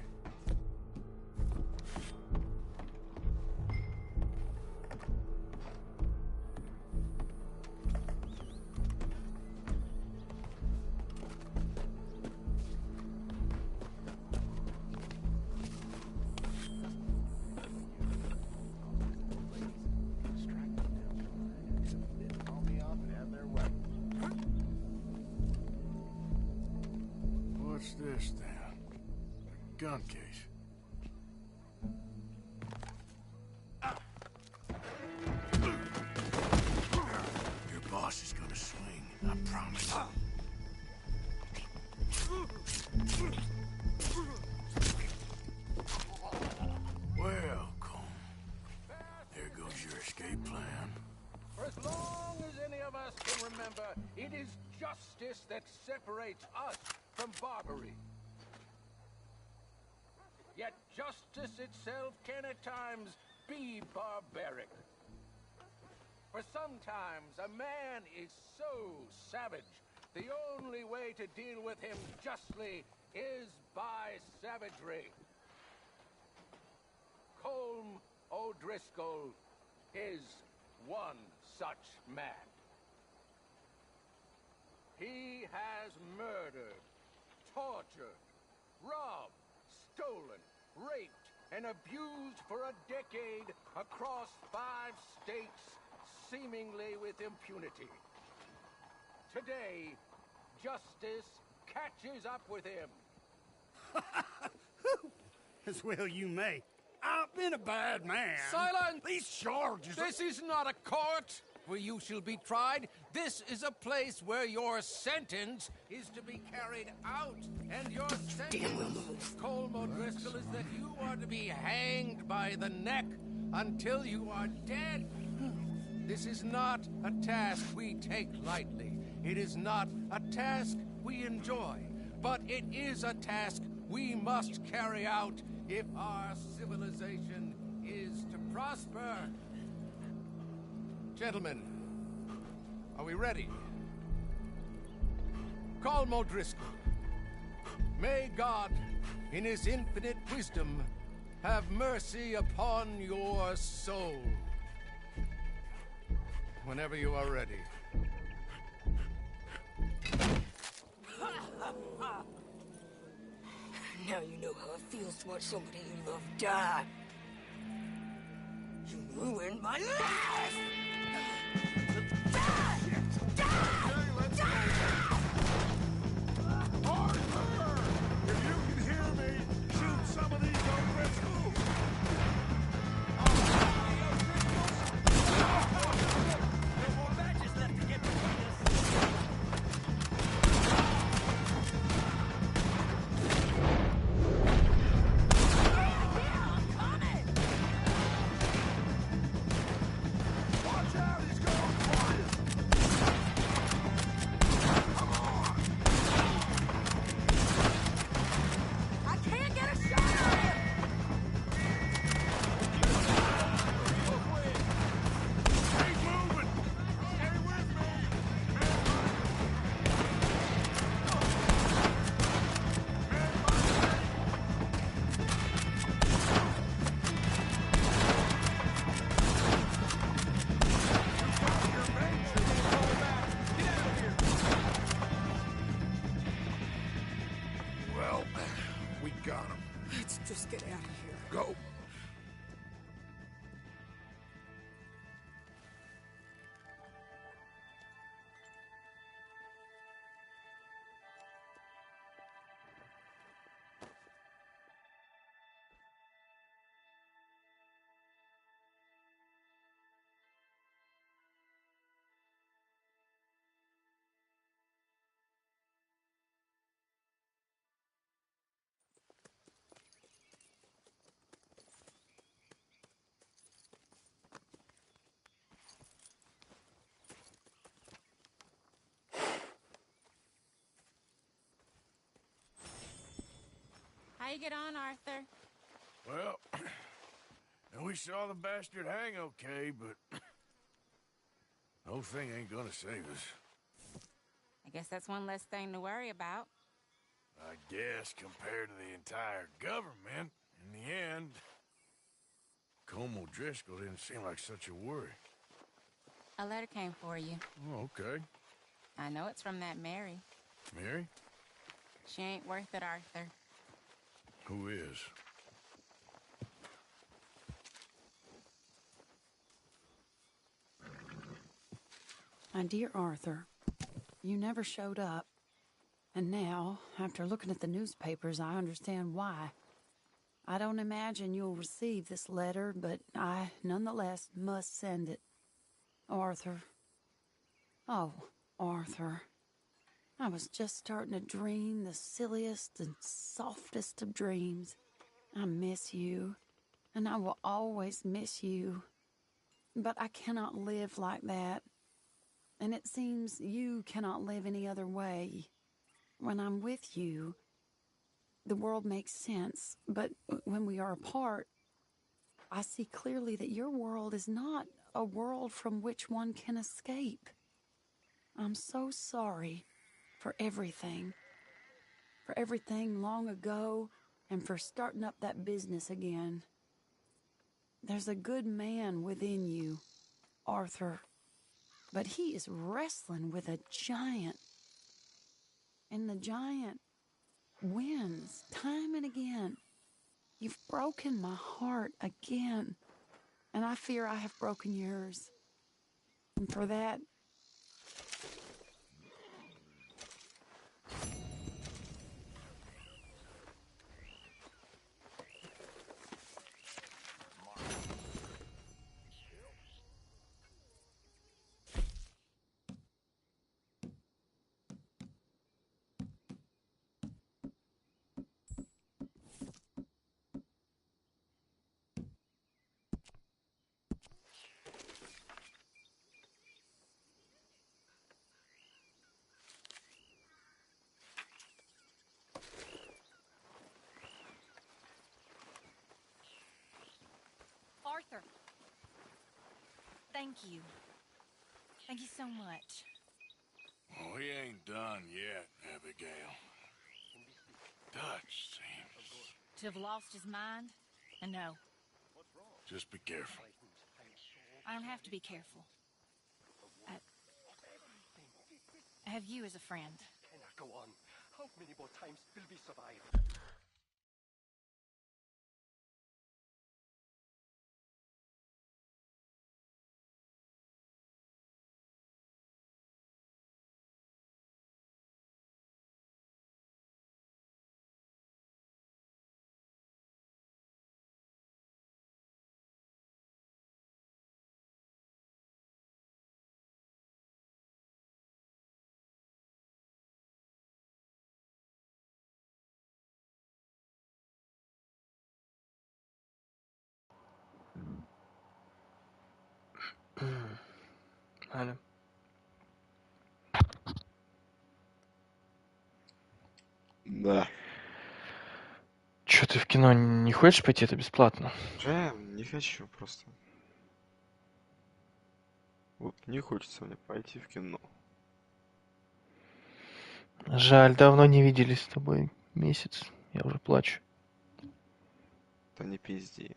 What's this then? A gun case. Your boss is gonna swing, I promise. Well, Colm, there goes your escape plan. For as long as any of us can remember, it is justice that separates us from barbary. Yet justice itself can at times be barbaric. For sometimes a man is so savage, the only way to deal with him justly is by savagery. Colm O'Driscoll is one such man. He has murdered, tortured, robbed, stolen, raped, and abused for a decade across 5 states, seemingly with impunity. Today, justice catches up with him. As well you may. I've been a bad man. Silence! These charges... This is not a court where you shall be tried. This is a place where your sentence is to be carried out. And your sentence, Colm O'Driscoll, is that you are to be hanged by the neck until you are dead. This is not a task we take lightly. It is not a task we enjoy. But it is a task we must carry out if our civilization is to prosper. Gentlemen, are we ready? Colm O'Driscoll, may God, in his infinite wisdom, have mercy upon your soul. Whenever you are ready. Now you know how it feels to watch somebody you love die. You ruined my life! Die! Die! Die! Arthur! If you can hear me, shoot some of these O'Driscolls! There's more badges left to get between us. Watch out, he's going for you! I can't get a shot on him! Keep moving! Stay with me! Well, we got him. Let's just get out of here. Go. How you get on, Arthur? Well, and we saw the bastard hang okay, but the whole thing ain't gonna save us. I guess that's one less thing to worry about. I guess compared to the entire government, in the end, Colm O'Driscoll didn't seem like such a worry. A letter came for you. Oh, okay. I know it's from that Mary. Mary? She ain't worth it, Arthur. Who is? My dear Arthur, you never showed up. And now, after looking at the newspapers, I understand why. I don't imagine you'll receive this letter, but I, nonetheless, must send it. Arthur. Oh, Arthur. I was just starting to dream the silliest and softest of dreams. I miss you, and I will always miss you. But I cannot live like that. And it seems you cannot live any other way. When I'm with you, the world makes sense. But when we are apart, I see clearly that your world is not a world from which one can escape. I'm so sorry for everything. For everything long ago, and for starting up that business again. There's a good man within you, Arthur, but he is wrestling with a giant. And the giant wins time and again. You've broken my heart again, and I fear I have broken yours. And for that, Arthur. Thank you. Thank you so much. Oh, we ain't done yet, Abigail. Dutch seems... To have lost his mind? And no. Just be careful. I don't have to be careful. I have you as a friend. Go on. How many more times will we survive? Алло. Да. Чё, ты в кино не хочешь пойти? Это бесплатно. Не хочу просто. Вот не хочется мне пойти в кино. Жаль, давно не виделись с тобой. Месяц. Я уже плачу. Да не пизди.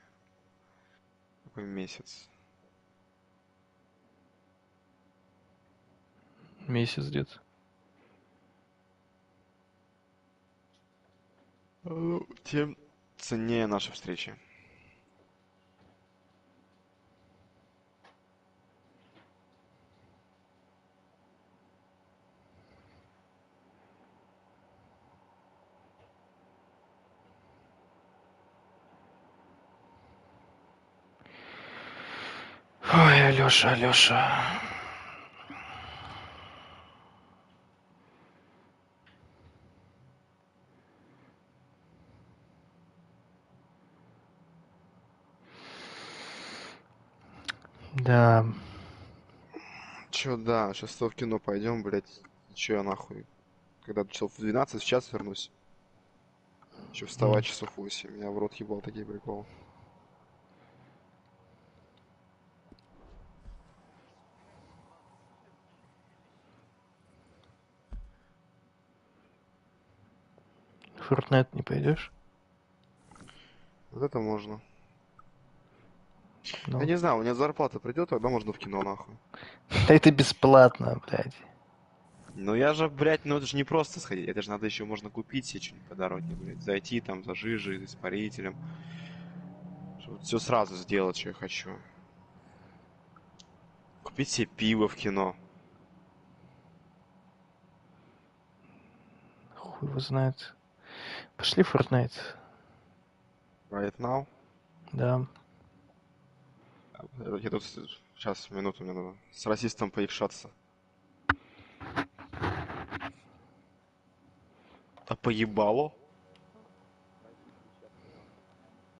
Какой месяц? Месяц где-то. Тем ценнее наша встреча. Ой, Алёша, Алёша. Да. Чё, да, сейчас в кино пойдем, блядь. Чё я нахуй? Когда часов в 12 в час вернусь. Еще вставать часов 8. Меня в рот ебал такие приколы. В Fortnite не пойдешь? Вот это можно. Ну. Я не знаю, у меня зарплата придет, тогда можно в кино, нахуй. Да это бесплатно, блядь. Ну я же, блядь, ну это же не просто сходить. Это же надо еще можно купить себе что-нибудь по дороге, блядь. Зайти там за жижей, за испарителем. Чтобы все сразу сделать, что я хочу. Купить себе пиво в кино. Хуй его знает. Пошли в Fortnite. Right now? Да. Я тут сейчас, минуту, мне надо с расистом поикшаться. А поебало?